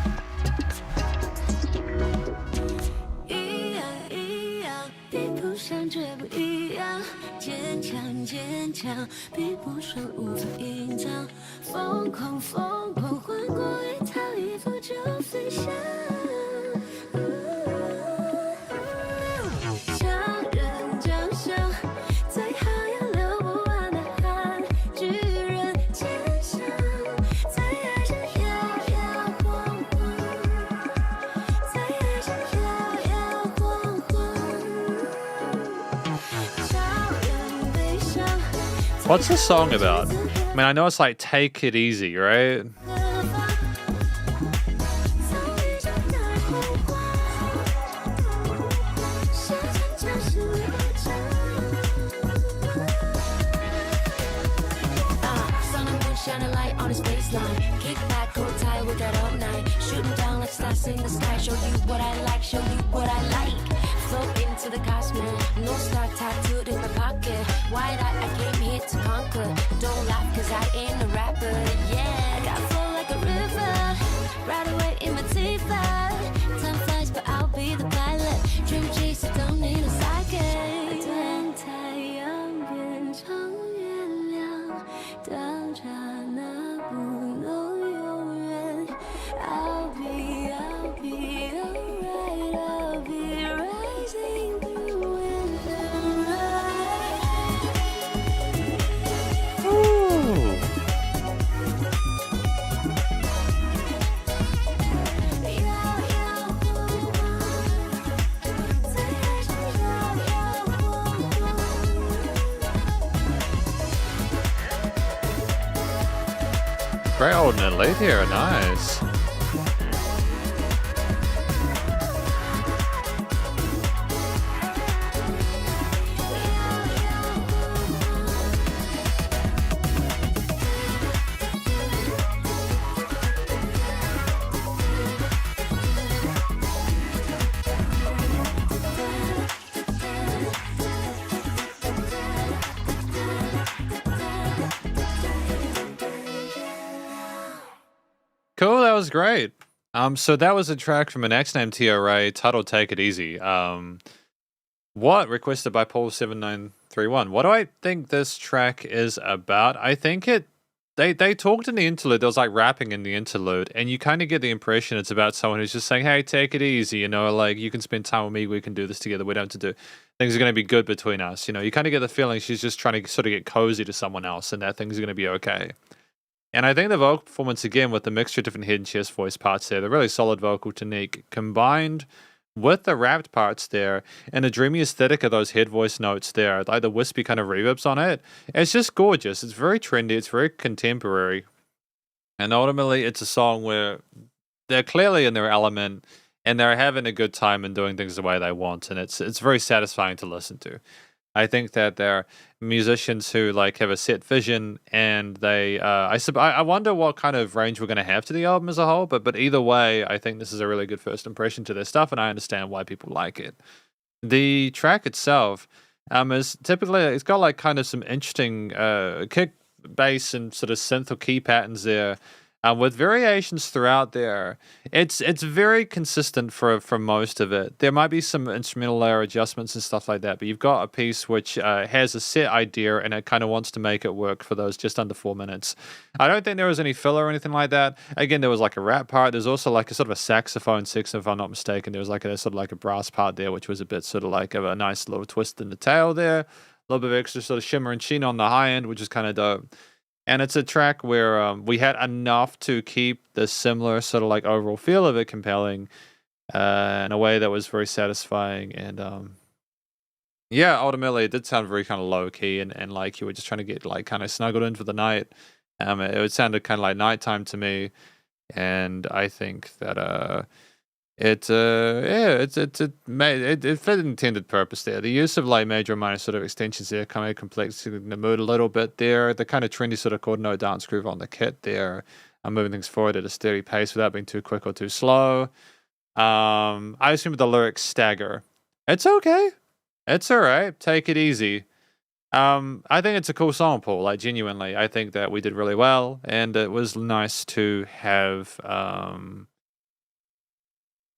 What's the song about? I mean, I know it's like Take It Easy, right? Shining light on his baseline. Kick back, go tight with that all night. Shooting down like stars in the sky. Show you what I like, show you what I like. Float into the cosmos. No star tattooed in my pocket. Wide eye, I came here to conquer. Don't laugh, cause I ain't a rapper. Yeah, I got flow like a river. Right away in my teeth. Time flies, but I'll be the pilot. Dream chaser, don't need a sidekick. 等太阳变成月亮，当刹那不能永远。I'll be alright. I'll be rising through winter Great old and elite here, nice. was great. So that was a track from an X named TRA titled "Take It Easy." What requested by Paul7931. What do I think this track is about? I think they talked in the interlude. There was like rapping in the interlude, and you kind of get the impression it's about someone who's just saying, "Hey, take it easy. You know, like you can spend time with me. We can do this together. We don't have to do things are going to be good between us." You know, you kind of get the feeling she's just trying to sort of get cozy to someone else, and that things are going to be okay. And I think the vocal performance, again, with the mixture of different head and chest voice parts there, the really solid vocal technique combined with the rapped parts there and the dreamy aesthetic of those head voice notes there, like the wispy kind of reverbs on it, it's just gorgeous. It's very trendy. It's very contemporary. And ultimately, it's a song where they're clearly in their element and they're having a good time and doing things the way they want. And it's very satisfying to listen to. I think that they're musicians who like have a set vision, and they. I wonder what kind of range we're going to have to the album as a whole. But either way, I think this is a really good first impression to their stuff, and I understand why people like it. The track itself, is typically it's got like kind of some interesting kick, bass, and sort of synth or key patterns there. With variations throughout there. It's very consistent for most of it. There might be some instrumental layer adjustments and stuff like that, but you've got a piece which has a set idea and it kind of wants to make it work for those just under 4 minutes. I don't think there was any filler or anything like that. Again, there was like a rap part. There's also like a sort of a saxophone section, if I'm not mistaken. There was like a sort of like a brass part there, which was a bit sort of like a nice little twist in the tail there. A little bit of extra sort of shimmer and sheen on the high end, which is kind of dope. And it's a track where we had enough to keep the similar sort of like overall feel of it compelling in a way that was very satisfying. And yeah, ultimately it did sound very kind of low key and like you were just trying to get like kind of snuggled in for the night. It sounded kind of like nighttime to me. And I think that it fit the intended purpose there. The use of like major and minor sort of extensions there kind of complexing the mood a little bit there. The kind of trendy sort of chord note dance groove on the kit there. I'm moving things forward at a steady pace without being too quick or too slow. I assume the lyrics stagger. It's okay. It's all right. Take it easy. I think it's a cool song, Paul. Like genuinely, I think that we did really well, and it was nice to have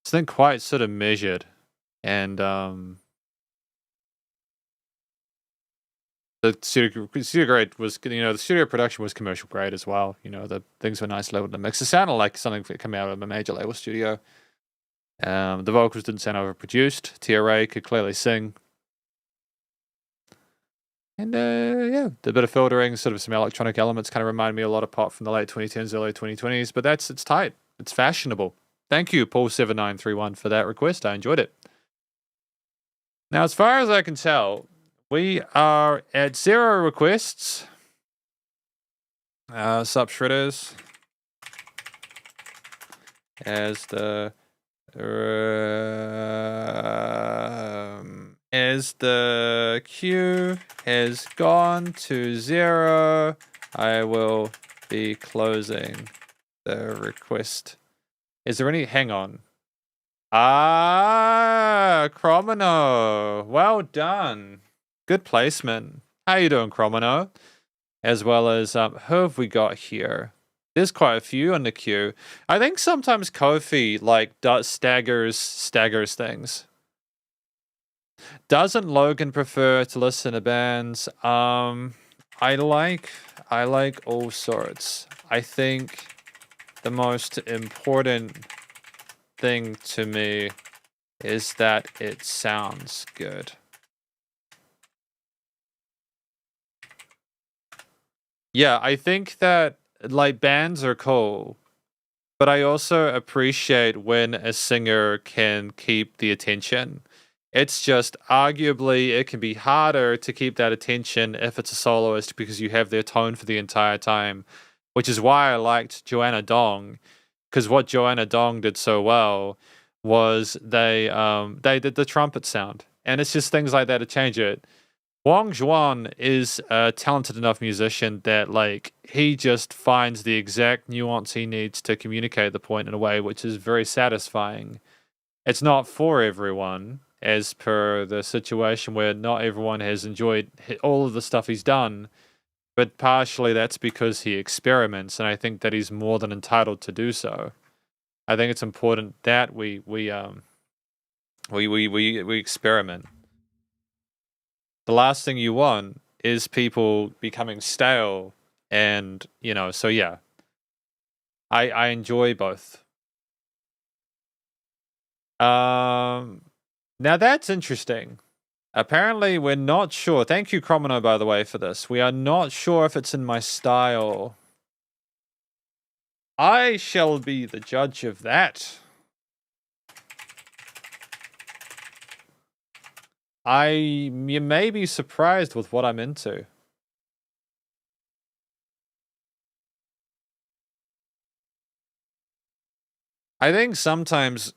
something quite sort of measured, and the studio grade was, the studio production was commercial grade as well. The things were nice leveled in the mix. It sounded like something that came out of a major label studio. The vocals didn't sound overproduced. TRA could clearly sing. And the bit of filtering, sort of some electronic elements kind of remind me a lot of pop from the late 2010s, early 2020s, but it's tight. It's fashionable. Thank you, Paul7931, for that request. I enjoyed it. Now, as far as I can tell, we are at 0 requests. Sup, Shredders. As the queue has gone to 0, I will be closing the request. Is there any? Hang on. Cromino. Well done. Good placement. How you doing, Cromino? As well as, who have we got here? There's quite a few on the queue. I think sometimes Kofi, like, staggers things. Doesn't Logan prefer to listen to bands? I like all sorts. I think the most important thing to me is that it sounds good. Yeah, I think that like bands are cool, but I also appreciate when a singer can keep the attention. It's just arguably it can be harder to keep that attention if it's a soloist because you have their tone for the entire time. Which is why I liked Joanna Dong, because what Joanna Dong did so well was they did the trumpet sound, and it's just things like that to change it. Wang Zhuan is a talented enough musician that like he just finds the exact nuance he needs to communicate the point in a way which is very satisfying. It's not for everyone, as per the situation where not everyone has enjoyed all of the stuff he's done. But partially that's because he experiments, and I think that he's more than entitled to do so. I think it's important that we experiment. The last thing you want is people becoming stale, and so yeah. I enjoy both. Now that's interesting. Apparently we're not sure. Thank you, Cromino, by the way, for this. We are not sure if it's in my style. I shall be the judge of that. You may be surprised with what I'm into. I think sometimes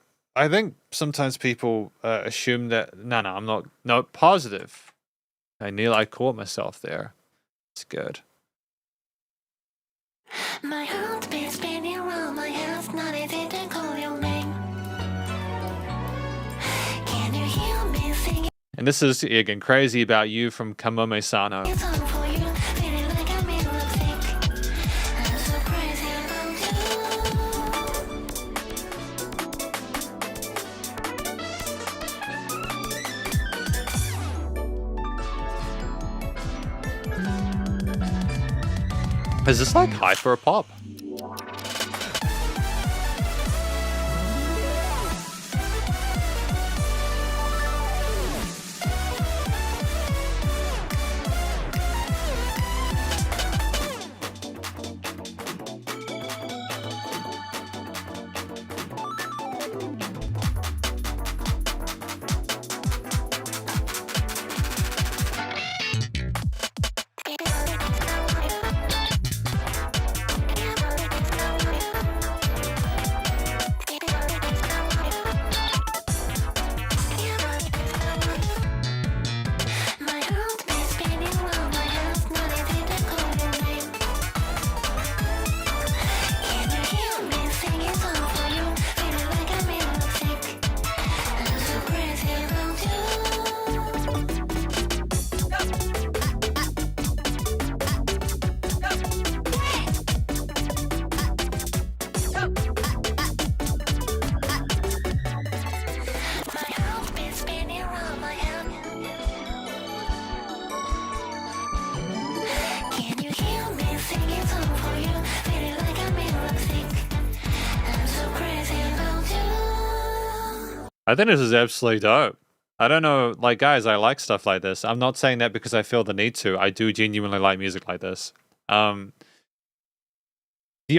people assume that I'm not positive. I caught myself there. It's good. My heart beats spinning around my house, not easy to call your name. Can you hear me singing? And this is again Crazy About You from Kamome Sano. It's all for you, feeling like I'm in love sick. I'm so crazy about Is this like hyper pop? my heart beats spinning around my house, not easy to call your name. Can you hear me singing? It's all for you, feeling like I'm in love sick. I'm so crazy about you. My heart beats spinning around my house. Can you hear me singing? It's all for you, feeling like I'm in love sick. I'm so crazy about you. I think this is absolutely dope. I don't know, like guys, I like stuff like this. I'm not saying that because I feel the need to. I do genuinely like music like this. The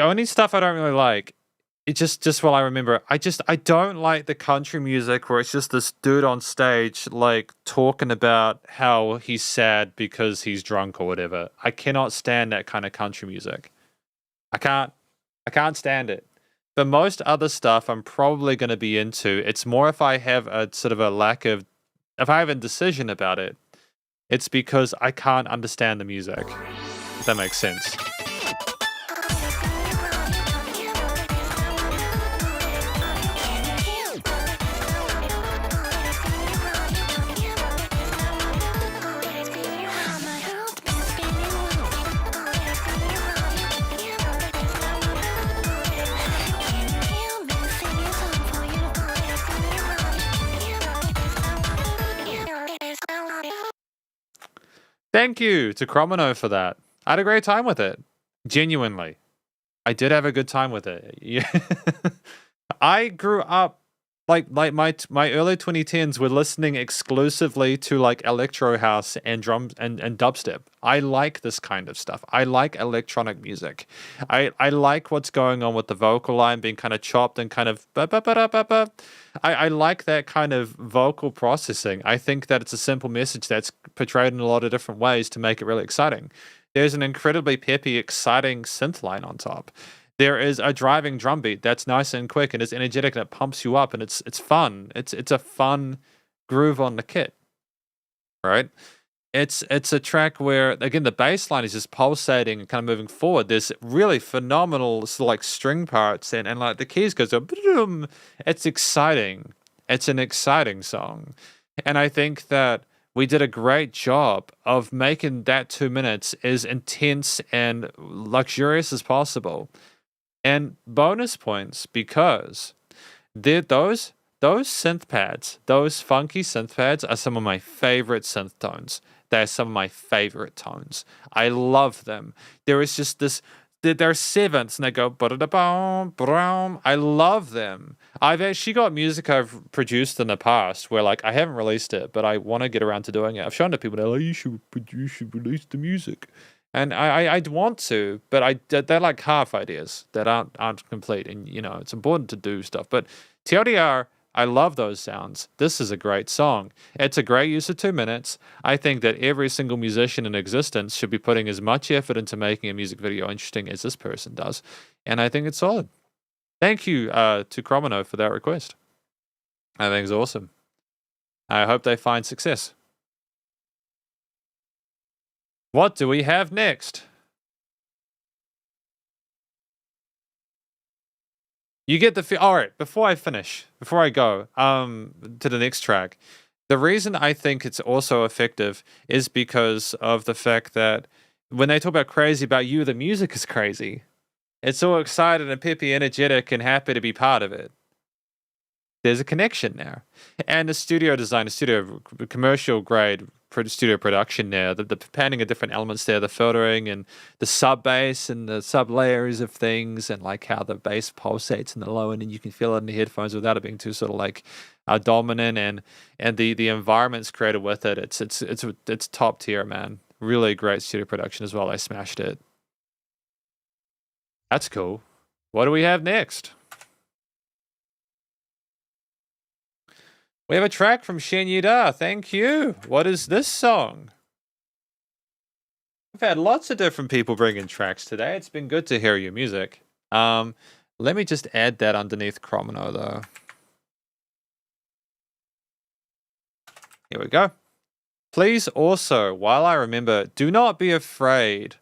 only stuff I don't really like, it just while I remember, I don't like the country music where it's just this dude on stage like talking about how he's sad because he's drunk or whatever. I cannot stand that kind of country music. I can't stand it. But most other stuff I'm probably going to be into. It's more if I have a sort of if I have indecision about it, it's because I can't understand the music. If that makes sense. Thank you to Cromino for that. I had a great time with it. Genuinely. I did have a good time with it. Yeah. I grew up like my early 2010s were listening exclusively to like electro house and drums and dubstep. I like this kind of stuff. I like electronic music. I like what's going on with the vocal line being kind of chopped and kind of I like that kind of vocal processing. I think that it's a simple message that's portrayed in a lot of different ways to make it really exciting. There's an incredibly peppy, exciting synth line on top. There is a driving drum beat that's nice and quick and it's energetic and it pumps you up and it's fun. It's a fun groove on the kit, right? It's a track where again the bass line is just pulsating and kind of moving forward. There's really phenomenal sort of like string parts and like the keys goes up. It's exciting. It's an exciting song, and I think that we did a great job of making that 2 minutes as intense and luxurious as possible. And bonus points because those synth pads, those funky synth pads are some of my favorite synth tones. They're some of my favorite tones. I love them. There is just this, they're sevenths and they go, ba-da-da-bum, I love them. I've actually got music I've produced in the past where like I haven't released it, but I want to get around to doing it. I've shown it to people, they're like, you should release the music. And I'd want to, but they're like half ideas that aren't complete. And, you know, it's important to do stuff. But TLDR, I love those sounds. This is a great song. It's a great use of 2 minutes. I think that every single musician in existence should be putting as much effort into making a music video interesting as this person does. And I think it's solid. Thank you to Chromino for that request. I think it's awesome. I hope they find success. What do we have next? You get the feel. All right, before I go to the next track, the reason I think it's also effective is because of the fact that when they talk about crazy about you, the music is crazy. It's all excited and peppy, energetic, and happy to be part of it. There's a connection there. And the studio design, the commercial grade studio production there, the panning of different elements there, the filtering and the sub bass and the sub layers of things, and like how the bass pulsates in the low end and you can feel it in the headphones without it being too sort of like dominant, and the environments created with it. It's top tier, man. Really great studio production as well. I smashed it. That's cool. What do we have next? We have a track from Shen Yida. Thank you. What is this song? I've had lots of different people bring in tracks today. It's been good to hear your music. Let me just add that underneath Chromino, though. Here we go. Please also, while I remember, do not be afraid.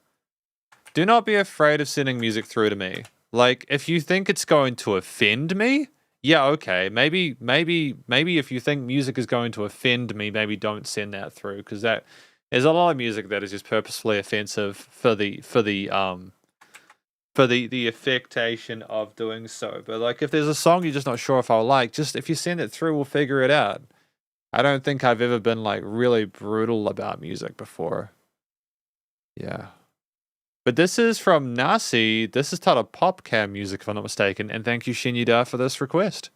Do not be afraid of sending music through to me. Like, if you think it's going to offend me, yeah, okay. Maybe if you think music is going to offend me, maybe don't send that through, because that there's a lot of music that is just purposefully offensive for the affectation of doing so. But like, if there's a song you're just not sure if I'll like, just if you send it through, we'll figure it out. I don't think I've ever been like really brutal about music before. Yeah. But this is from Nasi. This is titled PopCam Music, if I'm not mistaken. And thank you, Shinyuda, for this request.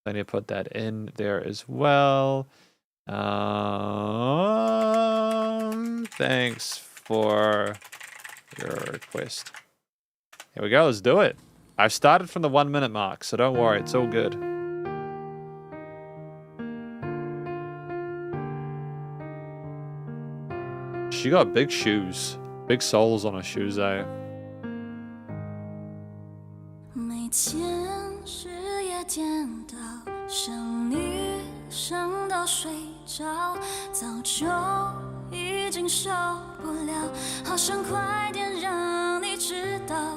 I need to put that in there as well. Thanks for your request. Here we go. Let's do it. I've started from the 1 minute mark, so don't worry. It's all good. She got big shoes. Big soles on her shoes, eh? 每天日夜颠倒，想你想到睡着，早就已经受不了，好想快点让你知道，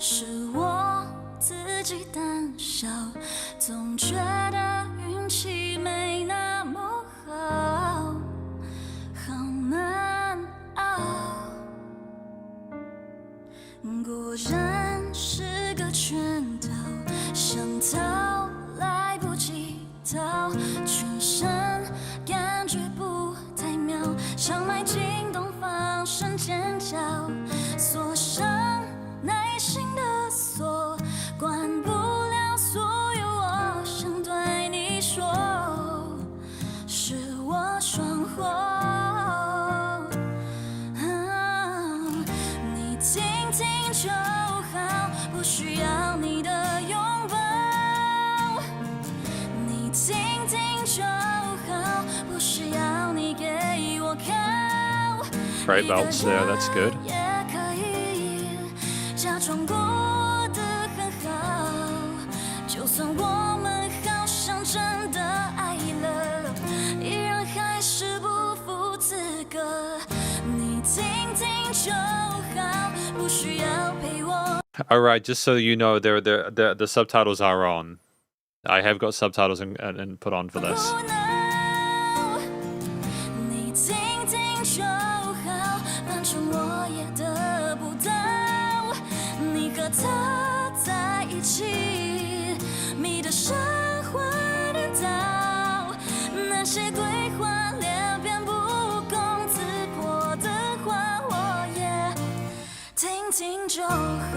是我自己胆小，总觉得运气没那么好，好难熬。 果然是个圈套，想逃来不及逃，全身感觉不太妙，想迈进洞放声尖叫，锁上内心的锁，关不了所有我想对你说，是我双火。 就好，不需要你的拥抱。你听听就好，不需要你给我靠。 Great belts there, that's good. 也可以假装过得很好，就算我们好像真的爱了，依然还是不负资格。你听听就好，不需要。 All right, just so you know, the subtitles are on. I have got subtitles and put on for this. 的神话颠倒，那些规划连篇不攻自破的话，我也听听就好。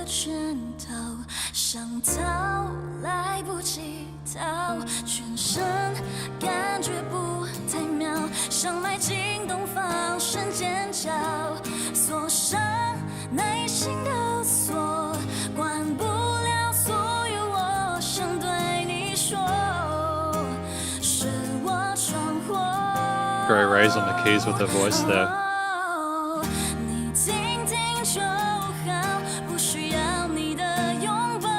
圈套，想逃来不及逃，全身感觉不太妙，想迈进东方瞬间叫，锁上内心的锁，关不了所有我想对你说，是我闯祸。Great raise on the keys with the voice there. 你听听就好，不需要你的拥抱。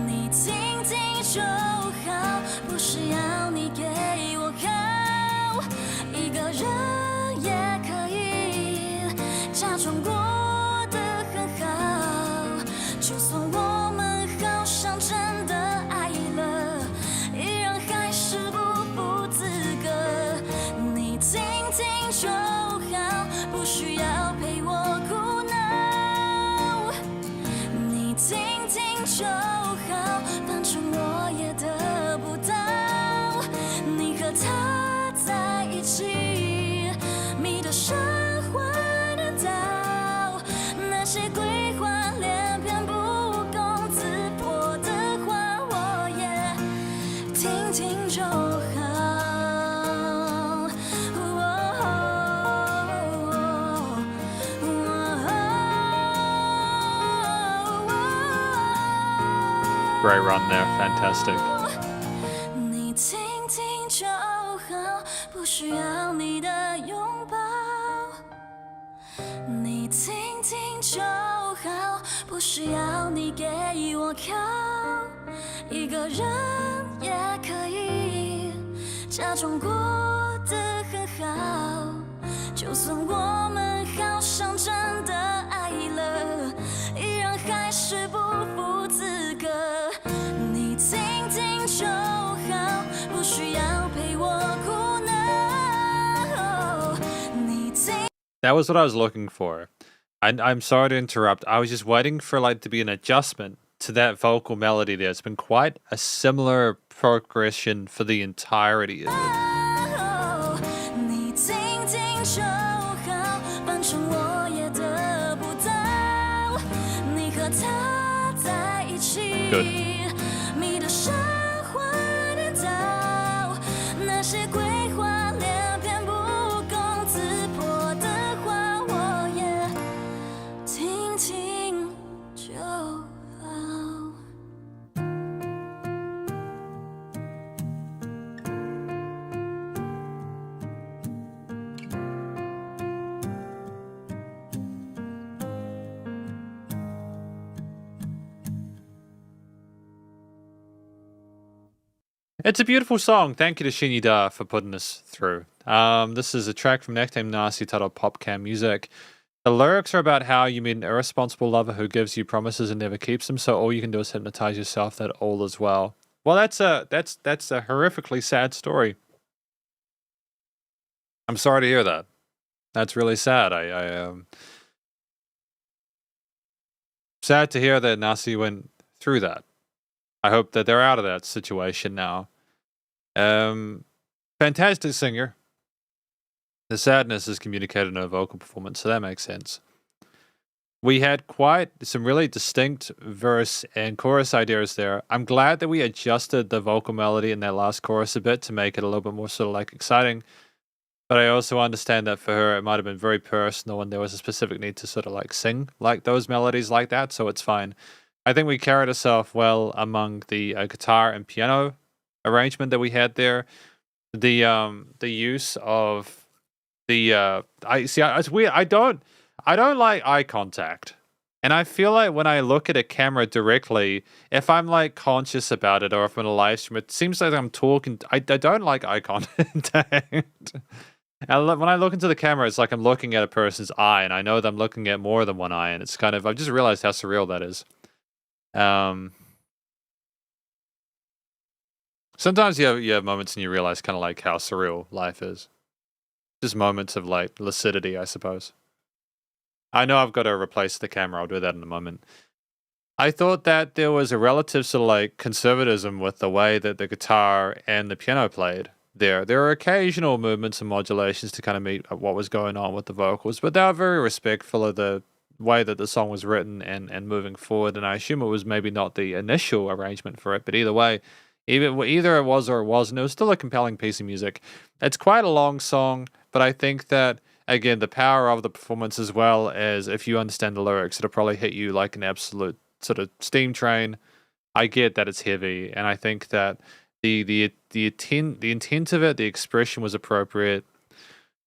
你听听就好，不需要你给我靠。一个人也可以假装过得很好，就算我们好像真的爱了，依然还是不负资格。你听听就好，不需要陪我哭闹。你听听就好，反正我也得不到。你和他在一起，迷得神魂颠倒，那些规划连篇不攻自破的话，我也听听就好。Great run there, fantastic. 你听听就好，不需要你的拥抱。你听听就好，不需要你给我靠。一个人也可以假装过得很好，就算我们好像真的爱了，依然还是不负资格。你听听就好，不需要陪我哭闹。你听。 That was what I was looking for. I'm sorry to interrupt. I was just waiting for like to be an adjustment to that vocal melody there. It's been quite a similar progression for the entirety of it. 你听听就好，反正我也得不到。你和他在一起，迷得神魂颠倒，那些规划连篇不攻自破的话，我也听听就好。It's a beautiful song. Thank you to Shinida for putting us through. This is a track from Necktie Nasi titled Popcam Music. The lyrics are about how you meet an irresponsible lover who gives you promises and never keeps them, so all you can do is hypnotize yourself that all is well. Well, that's a horrifically sad story. I'm sorry to hear that. That's really sad. I sad to hear that Nasi went through that. I hope that they're out of that situation now. Fantastic singer. The sadness is communicated in her vocal performance, so that makes sense. We had quite some really distinct verse and chorus ideas there. I'm glad that we adjusted the vocal melody in that last chorus a bit to make it a little bit more sort of like exciting. But I also understand that for her, it might have been very personal and there was a specific need to sort of like sing like those melodies like that, so it's fine. I think we carried ourselves well among the guitar and piano arrangement that we had there. The use of the it's weird. I don't like eye contact, and I feel like when I look at a camera directly, if I'm like conscious about it or if I'm in a live stream, it seems like I'm talking. I don't like eye contact. And when I look into the camera, it's like I'm looking at a person's eye, and I know that I'm looking at more than one eye, and it's kind of I've just realized how surreal that is. Sometimes you have moments and you realize kind of like how surreal life is. Just moments of like lucidity, I suppose. I know I've got to replace the camera. I'll do that in a moment. I thought that there was a relative sort of like conservatism with the way that the guitar and the piano played there. There are occasional movements and modulations to kind of meet what was going on with the vocals, but they were very respectful of the way that the song was written and moving forward. And I assume it was maybe not the initial arrangement for it, but either way, either it was or it wasn't, it was still a compelling piece of music. It's quite a long song, but I think that, again, the power of the performance, as well as if you understand the lyrics, it'll probably hit you like an absolute sort of steam train. I get that it's heavy, and I think that the intent of it, the expression was appropriate.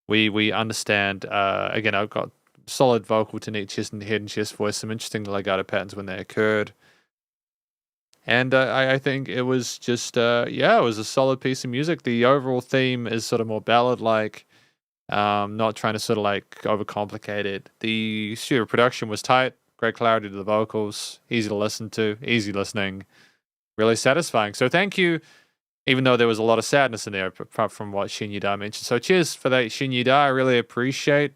We understand. Again, I've got solid vocal to neat chest and head and chest voice, some interesting legato patterns when they occurred. And I think it was just, it was a solid piece of music. The overall theme is sort of more ballad-like, not trying to sort of like overcomplicate it. The studio production was tight, great clarity to the vocals, easy to listen to, easy listening, really satisfying. So thank you, even though there was a lot of sadness in there, apart from what Shin Yida mentioned. So cheers for that, Shin Yida. I really appreciate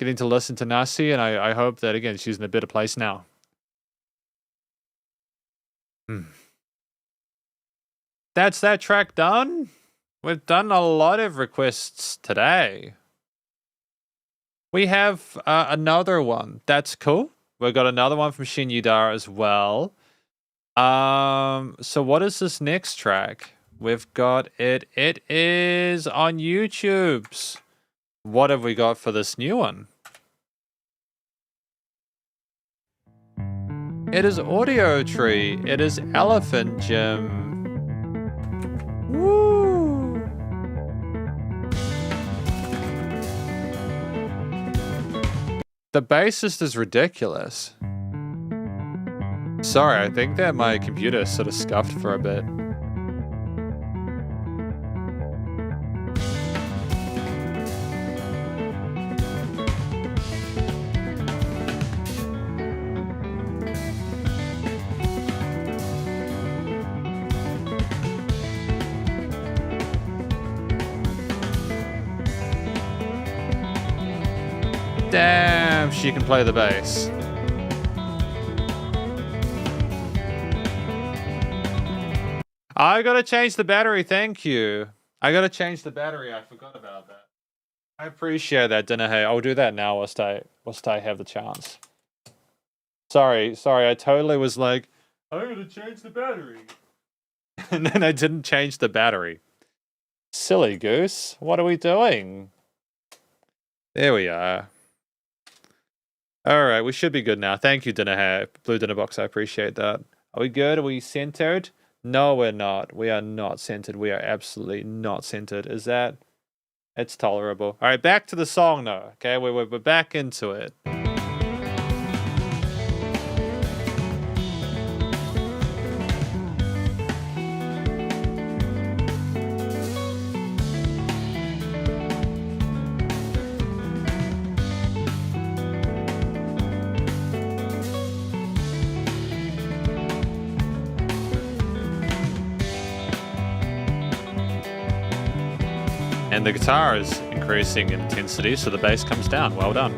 getting to listen to Nasi, and I hope that, again, she's in a better place now. That's that track done. We've done a lot of requests today. We have another one. That's cool. We've got another one from Shin Yudara as well. So what is this next track? We've got it. It is on YouTube's. What have we got for this new one? It is Audio Tree. It is Elephant Gym. Woo! The bassist is ridiculous. Sorry, I think that my computer sort of scuffed for a bit. Damn, she can play the bass. I gotta change the battery, thank you. I gotta change the battery, I forgot about that. I appreciate that, Dinahe. I'll do that now whilst I have the chance. Sorry, I totally was like, I'm gonna change the battery. And then I didn't change the battery. Silly goose, what are we doing? There we are. All right, we should be good now. Thank you, Dinner Blue Dinner Box. I appreciate that. Are we good? Are we centered? No, we're not. We are not centered. We are absolutely not centered. Is that? It's tolerable. All right, back to the song, though. Okay, we're back into it. And the guitar is increasing in intensity, so the bass comes down. Well done.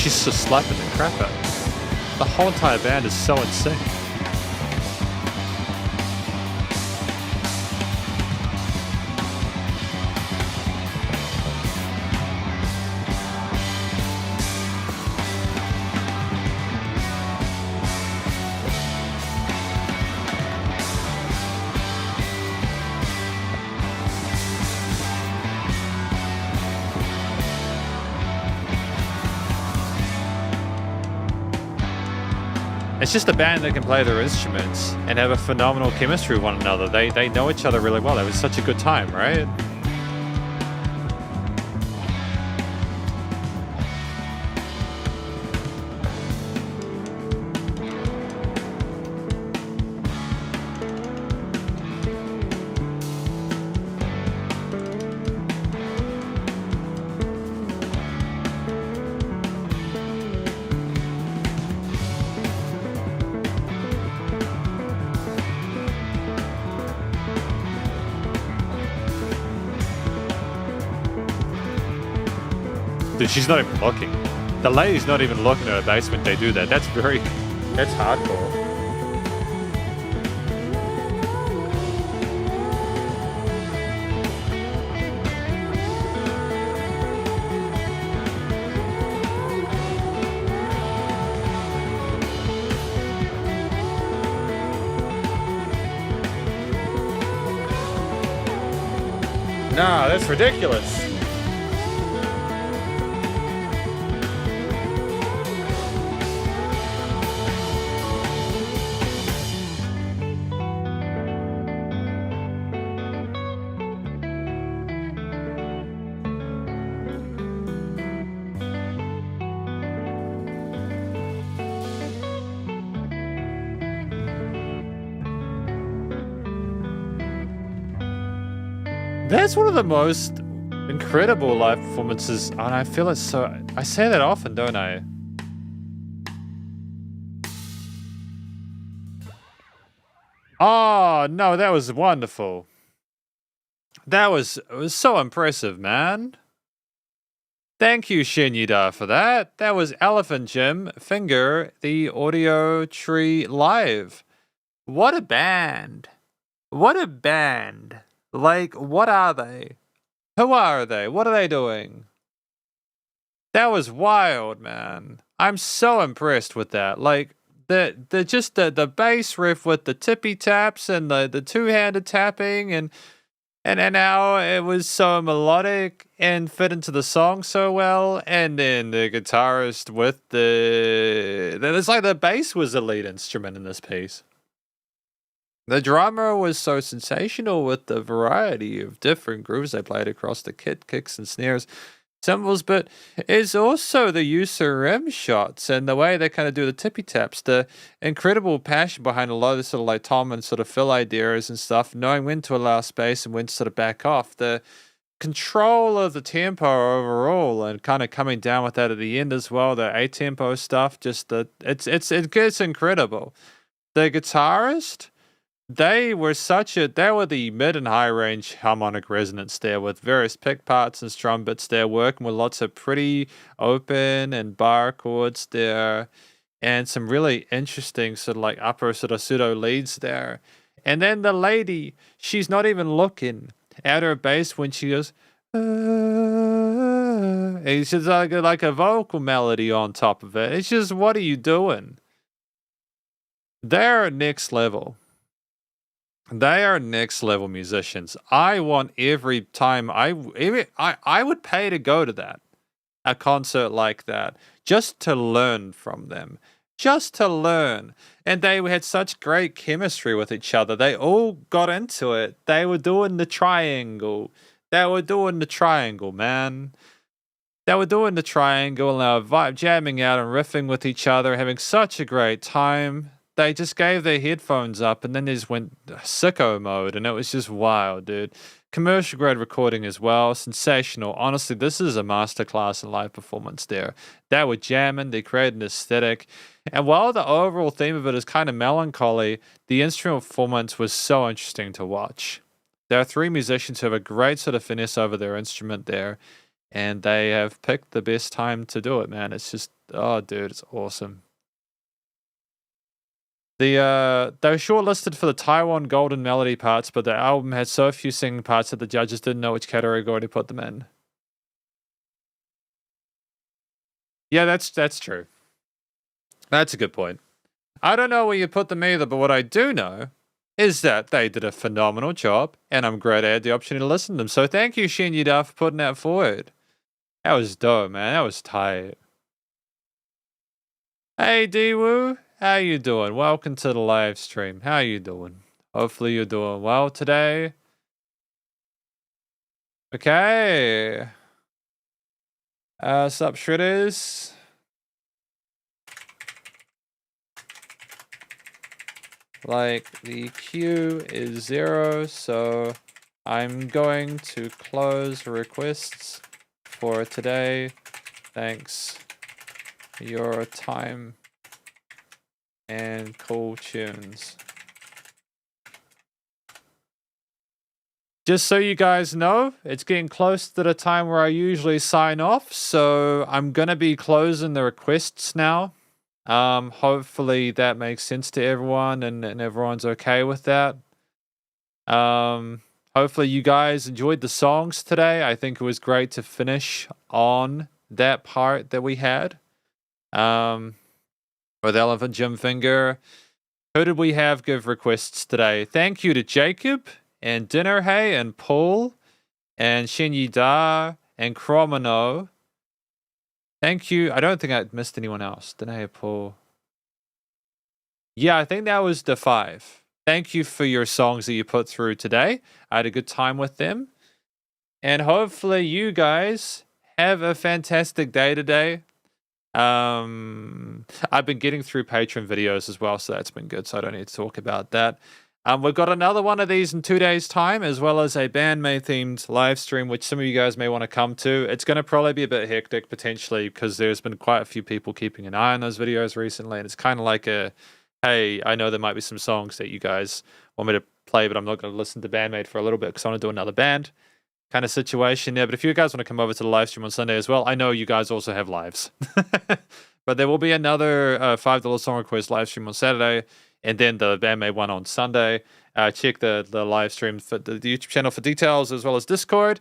she's just slapping the crap out of it. The whole entire band is so in sync. It's just a band that can play their instruments and have a phenomenal chemistry with one another. They know each other really well. It was such a good time, right? Dude, she's not even looking. The lady's not even looking at her bass when they do that. That's hardcore. Nah, that's ridiculous. That's one of the most incredible live performances, and I feel it's so... I say that often, don't I? Oh, no, that was wonderful. It was so impressive, man. Thank you, Shinyuda, for that. That was Elephant Jim Finger, the Audio Tree Live. What a band. What a band. Like, what are they? Who are they? What are they doing? That was wild, man. I'm so impressed with that. Like, the bass riff with the tippy taps and the two-handed tapping and how it was so melodic and fit into the song so well. And then the guitarist with it's like the bass was the lead instrument in this piece. The drummer was so sensational with the variety of different grooves they played across the kit, kicks and snares, cymbals, but it's also the use of rim shots and the way they kind of do the tippy taps, the incredible passion behind a lot of the sort of like Tom and sort of Phil ideas and stuff, knowing when to allow space and when to sort of back off, the control of the tempo overall and kind of coming down with that at the end as well, the A-tempo stuff, just it's incredible. The guitarist... They were the mid and high range harmonic resonance there with various pick parts and strum bits there, working with lots of pretty open and bar chords there and some really interesting sort of like upper sort of pseudo leads there. And then the lady, she's not even looking at her bass when she goes, it's just like a vocal melody on top of it. It's just, what are you doing? They're next level. They are next level musicians. I want every time I would pay to go to a concert like that, just to learn from them, just to learn. And they had such great chemistry with each other. They all got into it. They were doing the triangle. Man. They were doing the triangle and they were jamming out and riffing with each other, having such a great time. They just gave their headphones up and then they just went sicko mode and it was just wild, dude. Commercial grade recording as well. Sensational. Honestly, this is a masterclass in live performance there. They were jamming. They created an aesthetic. And while the overall theme of it is kind of melancholy, the instrumental performance was so interesting to watch. There are three musicians who have a great sort of finesse over their instrument there. And they have picked the best time to do it, man. It's just, oh, dude, it's awesome. They were shortlisted for the Taiwan Golden Melody parts, but the album had so few singing parts that the judges didn't know which category to put them in. Yeah, that's true. That's a good point. I don't know where you put them either, but what I do know is that they did a phenomenal job, and I'm glad I had the opportunity to listen to them. So thank you, Shin Yida, for putting that forward. That was dope, man. That was tight. Hey, Dwoo. How you doing? Welcome to the live stream. How you doing? Hopefully you're doing well today. Okay. Sup, Shredders? Like, the queue is 0, so I'm going to close requests for today. Thanks for your time and cool tunes. Just so you guys know, it's getting close to the time where I usually sign off, so I'm gonna be closing the requests now. Hopefully that makes sense to everyone and everyone's okay with that. Hopefully you guys enjoyed the songs today. I think it was great to finish on that part that we had. With Elephant Jim Finger. Who did we have give requests today? Thank you to Jacob and Dinnerhay and Paul and Shinyi Da and Cromano. Thank you. I don't think I missed anyone else. Dinnerhay, Paul. Yeah, I think that was the 5. Thank you for your songs that you put through today. I had a good time with them. And hopefully you guys have a fantastic day today. I've been getting through Patreon videos as well, so that's been good, so I don't need to talk about that. We've got another one of these in 2 days' time, as well as a bandmate themed live stream, which some of you guys may want to come to. It's going to probably be a bit hectic potentially, because there's been quite a few people keeping an eye on those videos recently, and it's kind of like a, hey, I know there might be some songs that you guys want me to play, but I'm not going to listen to bandmate for a little bit because I want to do another band kind of situation there. But if you guys want to come over to the live stream on Sunday as well, I know you guys also have lives. But there will be another $5 song request live stream on Saturday, and then the bandmate one on Sunday. Check the live stream for the YouTube channel for details, as well as Discord.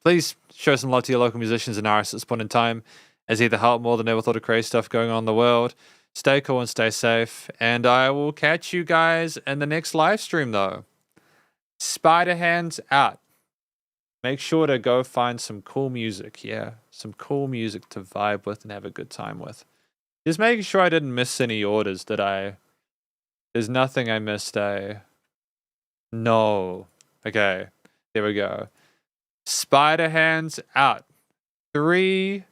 Please show some love to your local musicians and artists at this point in time, as either help more than ever thought of crazy stuff going on in the world. Stay cool and stay safe, and I will catch you guys in the next live stream though. Spiderhands out. Make sure to go find some cool music. Yeah, some cool music to vibe with and have a good time with. Just making sure I didn't miss any orders. There's nothing I missed. No. Okay, there we go. Spiderhands out. 3,